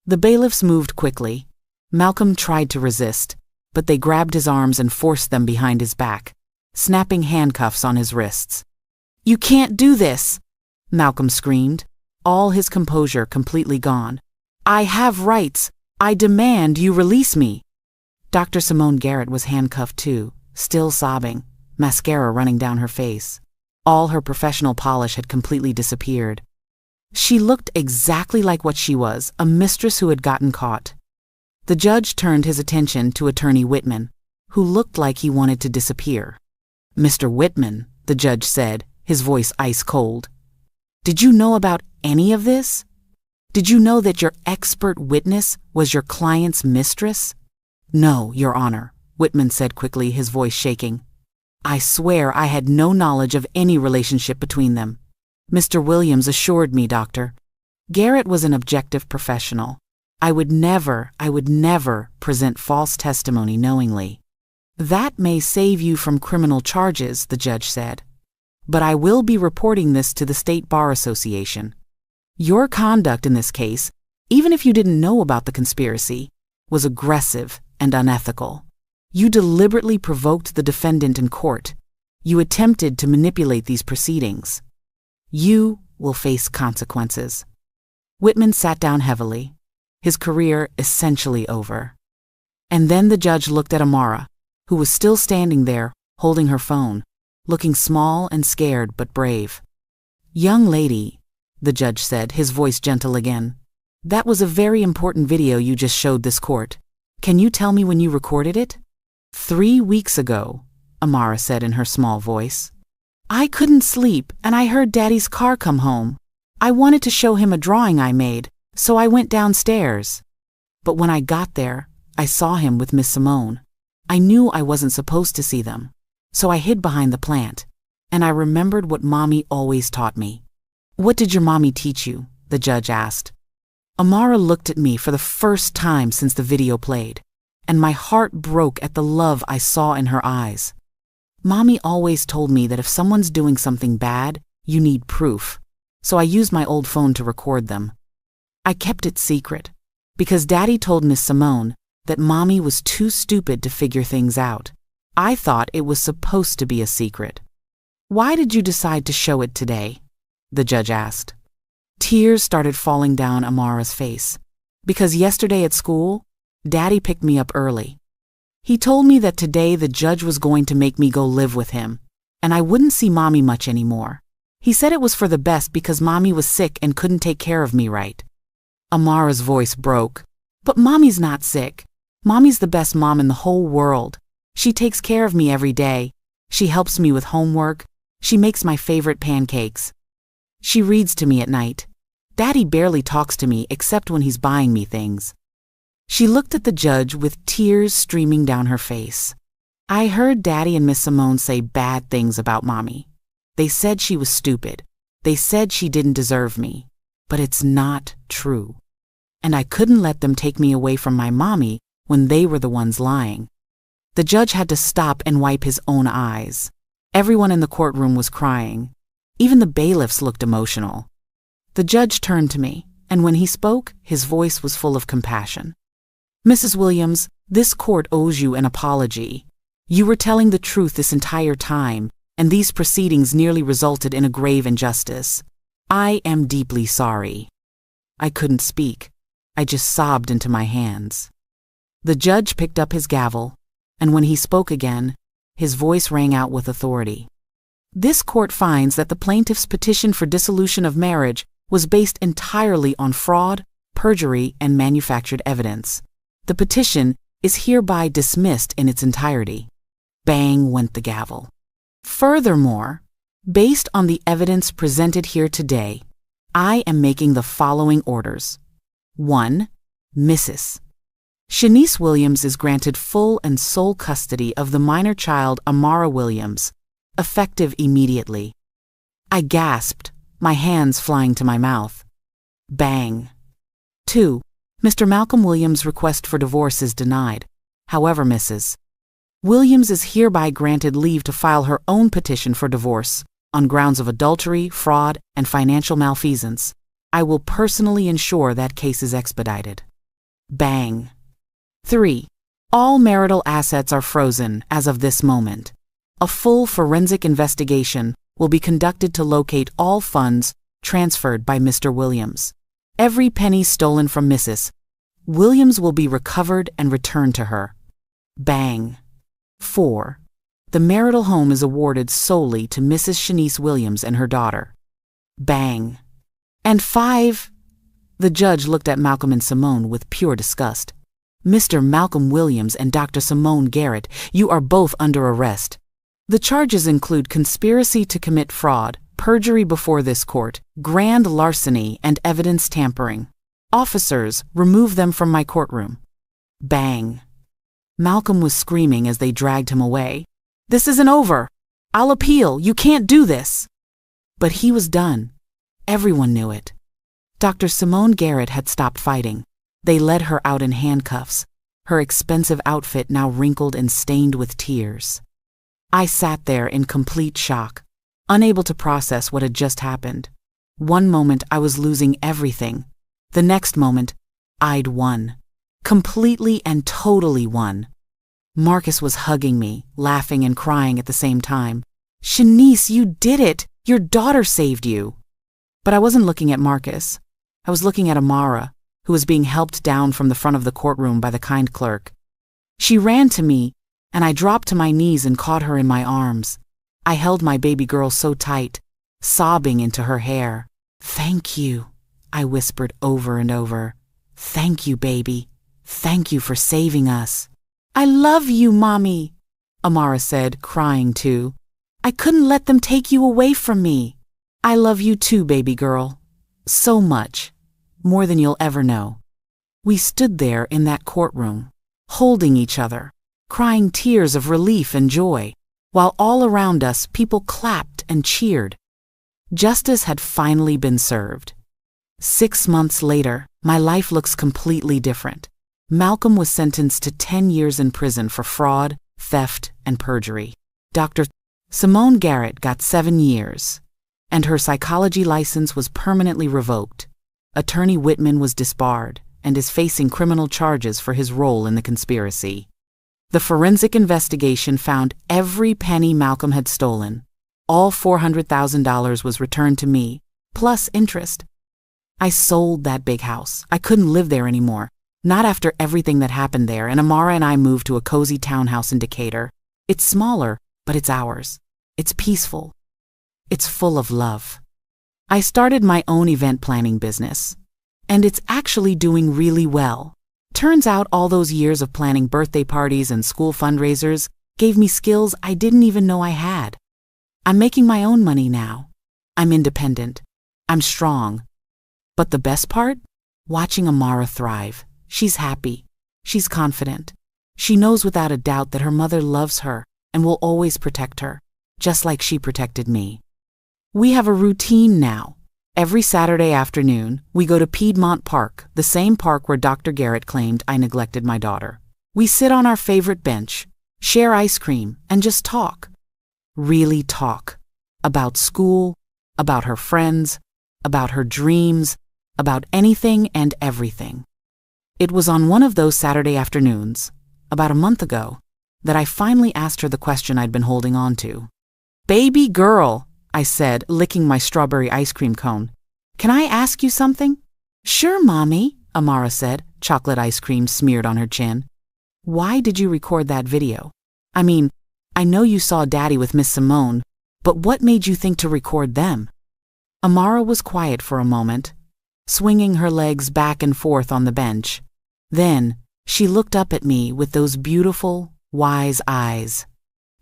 The bailiffs moved quickly. Malcolm tried to resist, but they grabbed his arms and forced them behind his back, snapping handcuffs on his wrists. "You can't do this!" Malcolm screamed, all his composure completely gone. "I have rights! I demand you release me!" Dr. Simone Garrett was handcuffed too, still sobbing, mascara running down her face. All her professional polish had completely disappeared. She looked exactly like what she was, a mistress who had gotten caught. The judge turned his attention to Attorney Whitman, who looked like he wanted to disappear. "Mr. Whitman," the judge said, his voice ice cold, "did you know about any of this? Did you know that your expert witness was your client's mistress?" "No, Your Honor," Whitman said quickly, his voice shaking. "I swear I had no knowledge of any relationship between them. Mr. Williams assured me, Doctor. Garrett was an objective professional. I would never present false testimony knowingly." "That may save you from criminal charges," the judge said. "But I will be reporting this to the State Bar Association. Your conduct in this case, even if you didn't know about the conspiracy, was aggressive and unethical. You deliberately provoked the defendant in court. You attempted to manipulate these proceedings. You will face consequences." Whitman sat down heavily, his career essentially over. And then the judge looked at Amara, who was still standing there, holding her phone, looking small and scared but brave. "Young lady," the judge said, his voice gentle again, "that was a very important video you just showed this court. Can you tell me when you recorded it?" 3 weeks ago, Amara said in her small voice. "I couldn't sleep, and I heard Daddy's car come home. I wanted to show him a drawing I made, so I went downstairs. But when I got there, I saw him with Miss Simone. I knew I wasn't supposed to see them, so I hid behind the plant, and I remembered what Mommy always taught me." "What did your mommy teach you?" the judge asked. Amara looked at me for the first time since the video played, and my heart broke at the love I saw in her eyes. "Mommy always told me that if someone's doing something bad, you need proof, so I used my old phone to record them. I kept it secret, because Daddy told Miss Simone that Mommy was too stupid to figure things out. I thought it was supposed to be a secret." "Why did you decide to show it today?" the judge asked. Tears started falling down Amara's face. "Because yesterday at school, Daddy picked me up early. He told me that today the judge was going to make me go live with him, and I wouldn't see Mommy much anymore. He said it was for the best because Mommy was sick and couldn't take care of me right." Amara's voice broke. "But Mommy's not sick. Mommy's the best mom in the whole world. She takes care of me every day. She helps me with homework. She makes my favorite pancakes. She reads to me at night. Daddy barely talks to me except when he's buying me things." She looked at the judge with tears streaming down her face. "I heard Daddy and Miss Simone say bad things about Mommy. They said she was stupid. They said she didn't deserve me. But it's not true. And I couldn't let them take me away from my Mommy when they were the ones lying." The judge had to stop and wipe his own eyes. Everyone in the courtroom was crying. Even the bailiffs looked emotional. The judge turned to me, and when he spoke, his voice was full of compassion. "Mrs. Williams, this court owes you an apology. You were telling the truth this entire time, and these proceedings nearly resulted in a grave injustice. I am deeply sorry." I couldn't speak. I just sobbed into my hands. The judge picked up his gavel, and when he spoke again, his voice rang out with authority. "This court finds that the plaintiff's petition for dissolution of marriage was based entirely on fraud, perjury, and manufactured evidence. The petition is hereby dismissed in its entirety." Bang went the gavel. "Furthermore, based on the evidence presented here today, I am making the following orders. 1. Mrs. Shanice Williams is granted full and sole custody of the minor child Amara Williams, effective immediately." I gasped, my hands flying to my mouth. Bang. 2. Mr. Malcolm Williams' request for divorce is denied. However, Mrs. Williams is hereby granted leave to file her own petition for divorce on grounds of adultery, fraud, and financial malfeasance. I will personally ensure that case is expedited. Bang. 3. All marital assets are frozen as of this moment. A full forensic investigation will be conducted to locate all funds transferred by Mr. Williams. Every penny stolen from Mrs. Williams will be recovered and returned to her. Bang. 4. The marital home is awarded solely to Mrs. Shanice Williams and her daughter. Bang. And 5. The judge looked at Malcolm and Simone with pure disgust. "Mr. Malcolm Williams and Dr. Simone Garrett, you are both under arrest. The charges include conspiracy to commit fraud, perjury before this court, grand larceny, and evidence tampering. Officers, remove them from my courtroom." Bang. Malcolm was screaming as they dragged him away. "This isn't over. I'll appeal. You can't do this." But he was done. Everyone knew it. Dr. Simone Garrett had stopped fighting. They led her out in handcuffs, her expensive outfit now wrinkled and stained with tears. I sat there in complete shock, unable to process what had just happened. One moment I was losing everything. The next moment, I'd won. Completely and totally won. Marcus was hugging me, laughing and crying at the same time. "Shanice, you did it! Your daughter saved you!" But I wasn't looking at Marcus. I was looking at Amara, who was being helped down from the front of the courtroom by the kind clerk. She ran to me, and I dropped to my knees and caught her in my arms. I held my baby girl so tight, sobbing into her hair. "Thank you," I whispered over and over. "Thank you, baby. Thank you for saving us." "I love you, Mommy," Amara said, crying too. "I couldn't let them take you away from me." "I love you too, baby girl. So much. More than you'll ever know." We stood there in that courtroom, holding each other, crying tears of relief and joy, while all around us people clapped and cheered. Justice had finally been served. 6 months later, my life looks completely different. Malcolm was sentenced to 10 years in prison for fraud, theft, and perjury. Dr. Simone Garrett got 7 years, and her psychology license was permanently revoked. Attorney Whitman was disbarred and is facing criminal charges for his role in the conspiracy. The forensic investigation found every penny Malcolm had stolen. All $400,000 was returned to me, plus interest. I sold that big house. I couldn't live there anymore. Not after everything that happened there, and Amara and I moved to a cozy townhouse in Decatur. It's smaller, but it's ours. It's peaceful. It's full of love. I started my own event planning business, and it's actually doing really well. Turns out all those years of planning birthday parties and school fundraisers gave me skills I didn't even know I had. I'm making my own money now. I'm independent. I'm strong. But the best part? Watching Amara thrive. She's happy. She's confident. She knows without a doubt that her mother loves her and will always protect her, just like she protected me. We have a routine now. Every Saturday afternoon, we go to Piedmont Park, the same park where Dr. Garrett claimed I neglected my daughter. We sit on our favorite bench, share ice cream, and just talk. Really talk. About school, about her friends, about her dreams, about anything and everything. It was on one of those Saturday afternoons, about a month ago, that I finally asked her the question I'd been holding on to. "Baby girl," I said, licking my strawberry ice cream cone. "Can I ask you something?" "Sure, Mommy," Amara said, chocolate ice cream smeared on her chin. "Why did you record that video? I mean, I know you saw Daddy with Miss Simone, but what made you think to record them?" Amara was quiet for a moment, swinging her legs back and forth on the bench. Then, she looked up at me with those beautiful, wise eyes.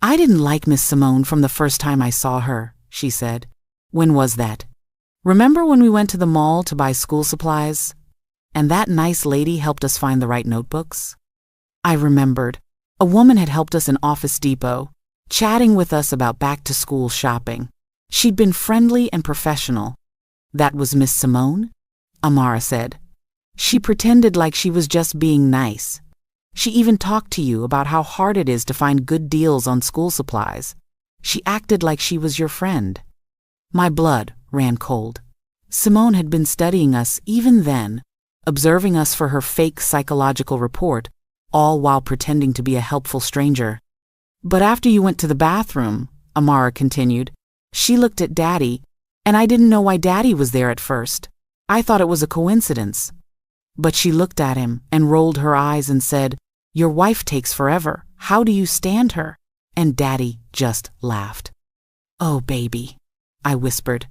"I didn't like Miss Simone from the first time I saw her," she said. "When was that? Remember when we went to the mall to buy school supplies? And that nice lady helped us find the right notebooks?" I remembered. A woman had helped us in Office Depot, chatting with us about back-to-school shopping. She'd been friendly and professional. "That was Miss Simone?" Amara said. "She pretended like she was just being nice. She even talked to you about how hard it is to find good deals on school supplies. She acted like she was your friend." My blood ran cold. Simone had been studying us even then, observing us for her fake psychological report, all while pretending to be a helpful stranger. "But after you went to the bathroom," Amara continued, "she looked at Daddy, and I didn't know why Daddy was there at first. I thought it was a coincidence. But she looked at him and rolled her eyes and said, 'Your wife takes forever. How do you stand her?' And Daddy just laughed." "Oh, baby," I whispered,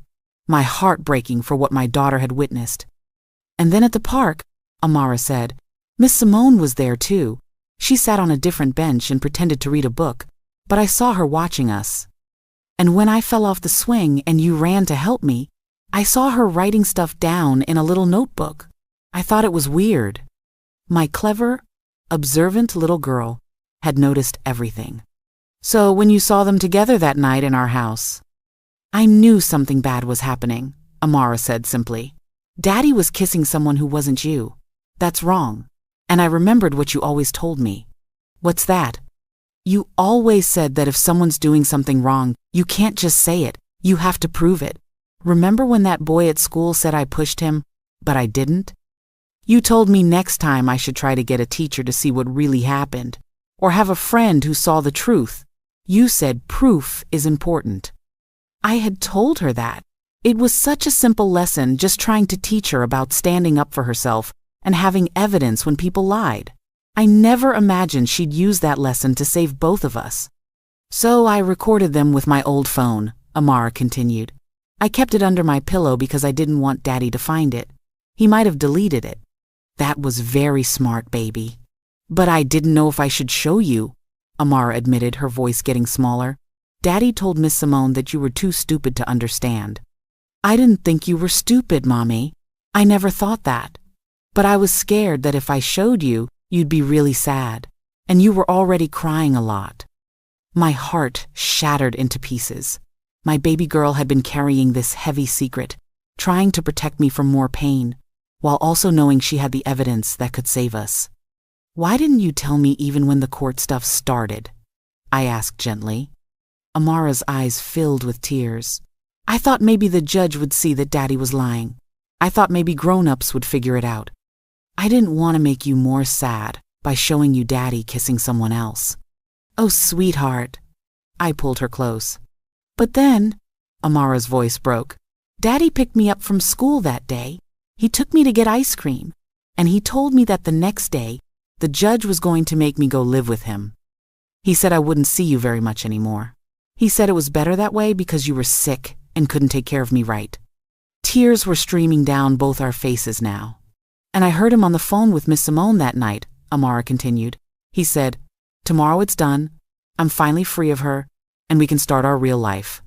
my heart breaking for what my daughter had witnessed. "And then at the park," Amara said, "Miss Simone was there too. She sat on a different bench and pretended to read a book, but I saw her watching us. And when I fell off the swing and you ran to help me, I saw her writing stuff down in a little notebook. I thought it was weird." My clever, observant little girl had noticed everything. "So when you saw them together that night in our house?" "I knew something bad was happening," Amara said simply. "Daddy was kissing someone who wasn't you. That's wrong. And I remembered what you always told me." "What's that?" "You always said that if someone's doing something wrong, you can't just say it, you have to prove it. Remember when that boy at school said I pushed him, but I didn't? You told me next time I should try to get a teacher to see what really happened, or have a friend who saw the truth. You said proof is important." I had told her that. It was such a simple lesson, just trying to teach her about standing up for herself and having evidence when people lied. I never imagined she'd use that lesson to save both of us. "So I recorded them with my old phone," Amara continued. "I kept it under my pillow because I didn't want Daddy to find it. He might have deleted it." "That was very smart, baby." "But I didn't know if I should show you," Amara admitted, her voice getting smaller. "Daddy told Miss Simone that you were too stupid to understand." "I didn't think you were stupid, Mommy. I never thought that. But I was scared that if I showed you, you'd be really sad. And you were already crying a lot." My heart shattered into pieces. My baby girl had been carrying this heavy secret, trying to protect me from more pain, while also knowing she had the evidence that could save us. "Why didn't you tell me even when the court stuff started?" I asked gently. Amara's eyes filled with tears. "I thought maybe the judge would see that Daddy was lying. I thought maybe grown-ups would figure it out. I didn't want to make you more sad by showing you Daddy kissing someone else." "Oh, sweetheart." I pulled her close. "But then," Amara's voice broke, "Daddy picked me up from school that day. He took me to get ice cream, and he told me that the next day, the judge was going to make me go live with him. He said I wouldn't see you very much anymore. He said it was better that way because you were sick and couldn't take care of me right." Tears were streaming down both our faces now. "And I heard him on the phone with Miss Simone that night," Amara continued. "He said, 'Tomorrow it's done. I'm finally free of her, and we can start our real life.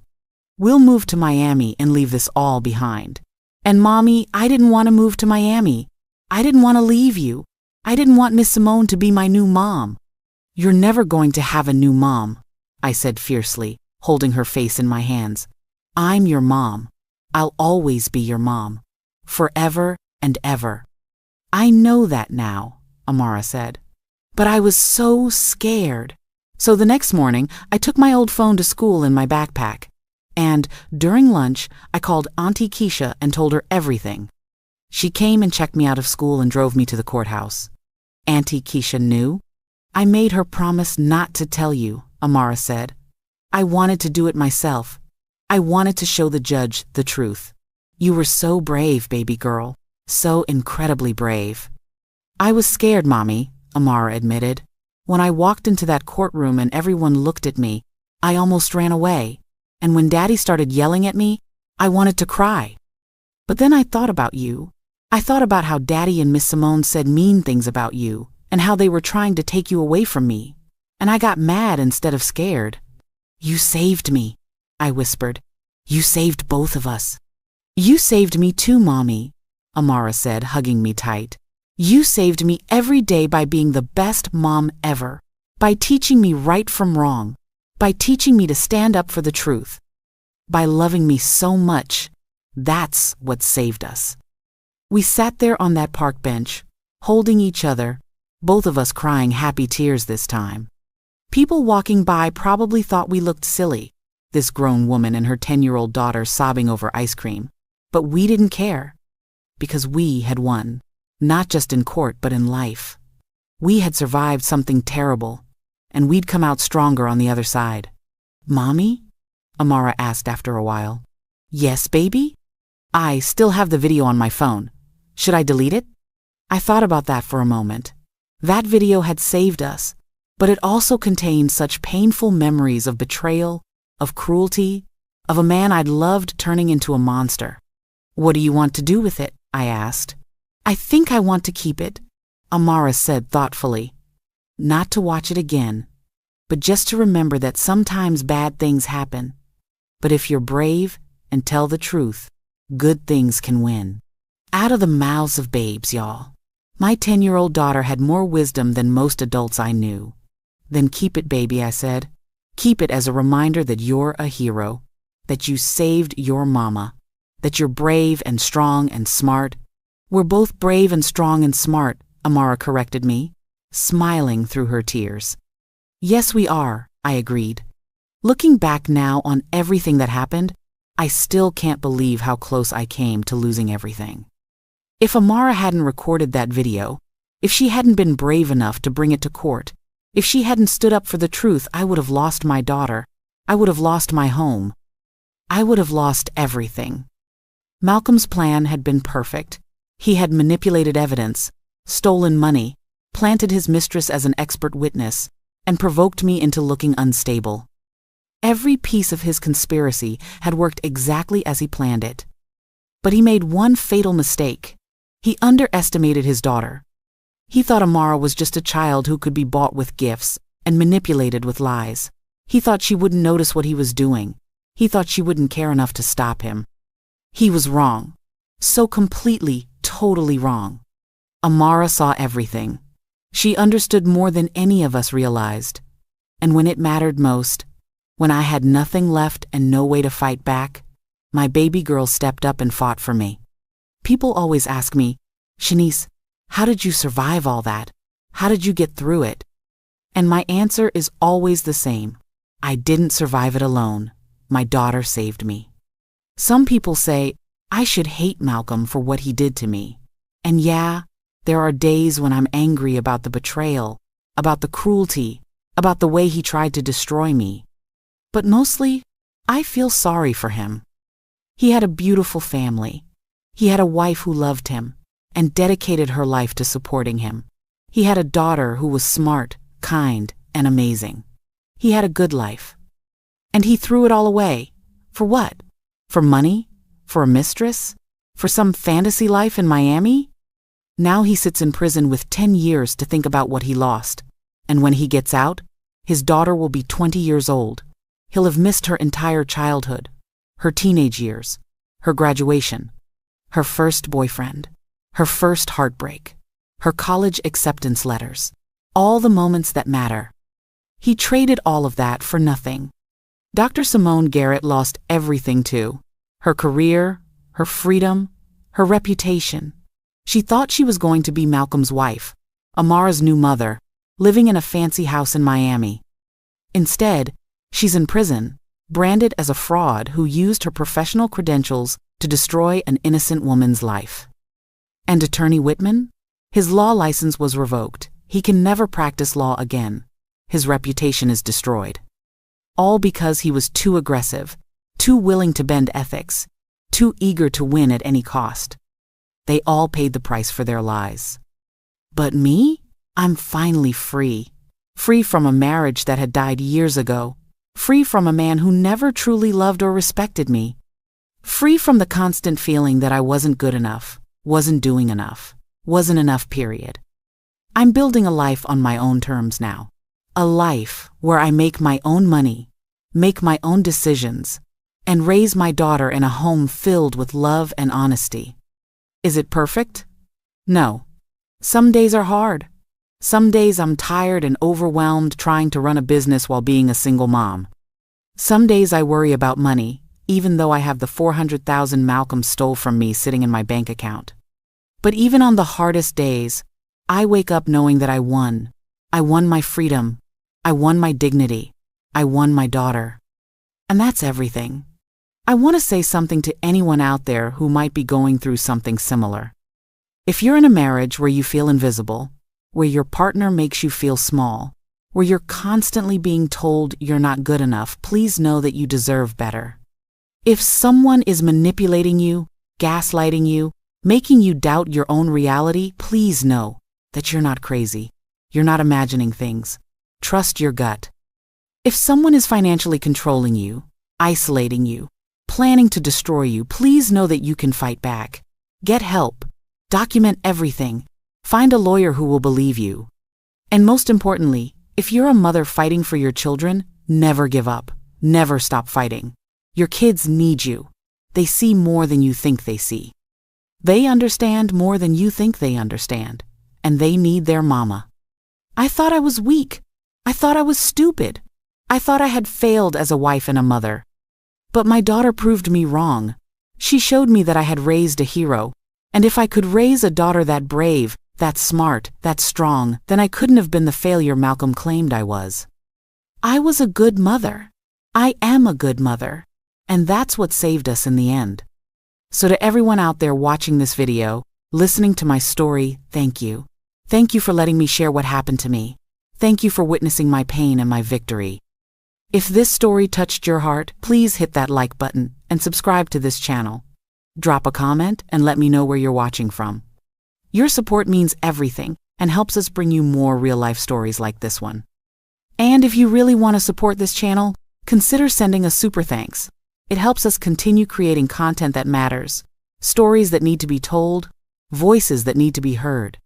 We'll move to Miami and leave this all behind.' And Mommy, I didn't want to move to Miami. I didn't want to leave you. I didn't want Miss Simone to be my new mom." "You're never going to have a new mom," I said fiercely, holding her face in my hands. "I'm your mom. I'll always be your mom. Forever and ever." "I know that now," Amara said. "But I was so scared. So the next morning, I took my old phone to school in my backpack. And during lunch, I called Auntie Keisha and told her everything. She came and checked me out of school and drove me to the courthouse. Auntie Keisha knew, I made her promise not to tell you, Amara said. I wanted to do it myself. I wanted to show the judge the truth. You were so brave, baby girl. So incredibly brave. I was scared, Mommy, Amara admitted. When I walked into that courtroom and everyone looked at me, I almost ran away. And when Daddy started yelling at me, I wanted to cry. But then I thought about you. I thought about how Daddy and Miss Simone said mean things about you, and how they were trying to take you away from me. And I got mad instead of scared. You saved me, I whispered. You saved both of us. You saved me too, Mommy, Amara said, hugging me tight. You saved me every day by being the best mom ever, by teaching me right from wrong, by teaching me to stand up for the truth, by loving me so much. That's what saved us. We sat there on that park bench, holding each other, both of us crying happy tears this time. People walking by probably thought we looked silly, this grown woman and her 10-year-old daughter sobbing over ice cream. But we didn't care, because we had won, not just in court but in life. We had survived something terrible, and we'd come out stronger on the other side. Mommy? Amara asked after a while. Yes, baby? I still have the video on my phone. Should I delete it? I thought about that for a moment. That video had saved us, but it also contained such painful memories of betrayal, of cruelty, of a man I'd loved turning into a monster. What do you want to do with it? I asked. I think I want to keep it, Amara said thoughtfully. Not to watch it again, but just to remember that sometimes bad things happen. But if you're brave and tell the truth, good things can win. Out of the mouths of babes, y'all. My 10-year-old daughter had more wisdom than most adults I knew. Then keep it, baby, I said. Keep it as a reminder that you're a hero, that you saved your mama, that you're brave and strong and smart. We're both brave and strong and smart, Amara corrected me, smiling through her tears. Yes, we are, I agreed. Looking back now on everything that happened, I still can't believe how close I came to losing everything. If Amara hadn't recorded that video, if she hadn't been brave enough to bring it to court, if she hadn't stood up for the truth, I would have lost my daughter. I would have lost my home. I would have lost everything. Malcolm's plan had been perfect. He had manipulated evidence, stolen money, planted his mistress as an expert witness, and provoked me into looking unstable. Every piece of his conspiracy had worked exactly as he planned it. But he made one fatal mistake. He underestimated his daughter. He thought Amara was just a child who could be bought with gifts and manipulated with lies. He thought she wouldn't notice what he was doing. He thought she wouldn't care enough to stop him. He was wrong. So completely, totally wrong. Amara saw everything. She understood more than any of us realized. And when it mattered most, when I had nothing left and no way to fight back, my baby girl stepped up and fought for me. People always ask me, Shanice, how did you survive all that? How did you get through it? And my answer is always the same. I didn't survive it alone. My daughter saved me. Some people say, I should hate Malcolm for what he did to me. And yeah, there are days when I'm angry about the betrayal, about the cruelty, about the way he tried to destroy me. But mostly, I feel sorry for him. He had a beautiful family. He had a wife who loved him and dedicated her life to supporting him. He had a daughter who was smart, kind, and amazing. He had a good life. And he threw it all away. For what? For money? For a mistress? For some fantasy life in Miami? Now he sits in prison with 10 years to think about what he lost. And when he gets out, his daughter will be 20 years old. He'll have missed her entire childhood, her teenage years, her graduation, her first boyfriend, her first heartbreak, her college acceptance letters, all the moments that matter. He traded all of that for nothing. Dr. Simone Garrett lost everything too. Her career, her freedom, her reputation. She thought she was going to be Malcolm's wife, Amara's new mother, living in a fancy house in Miami. Instead, she's in prison, branded as a fraud who used her professional credentials to destroy an innocent woman's life. And Attorney Whitman? His law license was revoked. He can never practice law again. His reputation is destroyed. All because he was too aggressive, too willing to bend ethics, too eager to win at any cost. They all paid the price for their lies. But me? I'm finally free. Free from a marriage that had died years ago. Free from a man who never truly loved or respected me. Free from the constant feeling that I wasn't good enough, wasn't doing enough, wasn't enough, period. I'm building a life on my own terms now. A life where I make my own money, make my own decisions, and raise my daughter in a home filled with love and honesty. Is it perfect? No. Some days are hard. Some days I'm tired and overwhelmed trying to run a business while being a single mom. Some days I worry about money, even though I have the $400,000 Malcolm stole from me sitting in my bank account. But even on the hardest days, I wake up knowing that I won. I won my freedom. I won my dignity. I won my daughter. And that's everything. I want to say something to anyone out there who might be going through something similar. If you're in a marriage where you feel invisible, where your partner makes you feel small, where you're constantly being told you're not good enough, please know that you deserve better. If someone is manipulating you, gaslighting you, making you doubt your own reality, please know that you're not crazy. You're not imagining things. Trust your gut. If someone is financially controlling you, isolating you, planning to destroy you, please know that you can fight back. Get help. Document everything. Find a lawyer who will believe you. And most importantly, if you're a mother fighting for your children, never give up. Never stop fighting. Your kids need you. They see more than you think they see. They understand more than you think they understand. And they need their mama. I thought I was weak. I thought I was stupid. I thought I had failed as a wife and a mother. But my daughter proved me wrong. She showed me that I had raised a hero. And if I could raise a daughter that brave, that smart, that strong, then I couldn't have been the failure Malcolm claimed I was. I was a good mother. I am a good mother. And that's what saved us in the end. So to everyone out there watching this video, listening to my story, thank you. Thank you for letting me share what happened to me. Thank you for witnessing my pain and my victory. If this story touched your heart, please hit that like button and subscribe to this channel. Drop a comment and let me know where you're watching from. Your support means everything and helps us bring you more real-life stories like this one. And if you really want to support this channel, consider sending a super thanks. It helps us continue creating content that matters, stories that need to be told, voices that need to be heard.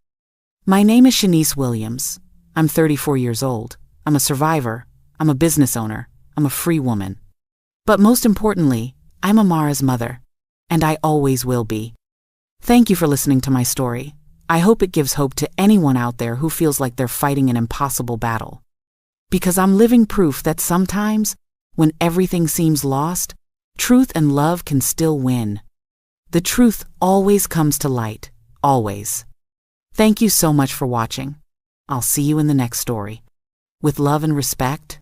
My name is Shanice Williams. I'm 34 years old. I'm a survivor. I'm a business owner. I'm a free woman. But most importantly, I'm Amara's mother. And I always will be. Thank you for listening to my story. I hope it gives hope to anyone out there who feels like they're fighting an impossible battle. Because I'm living proof that sometimes, when everything seems lost, truth and love can still win. The truth always comes to light, always. Thank you so much for watching. I'll see you in the next story. With love and respect,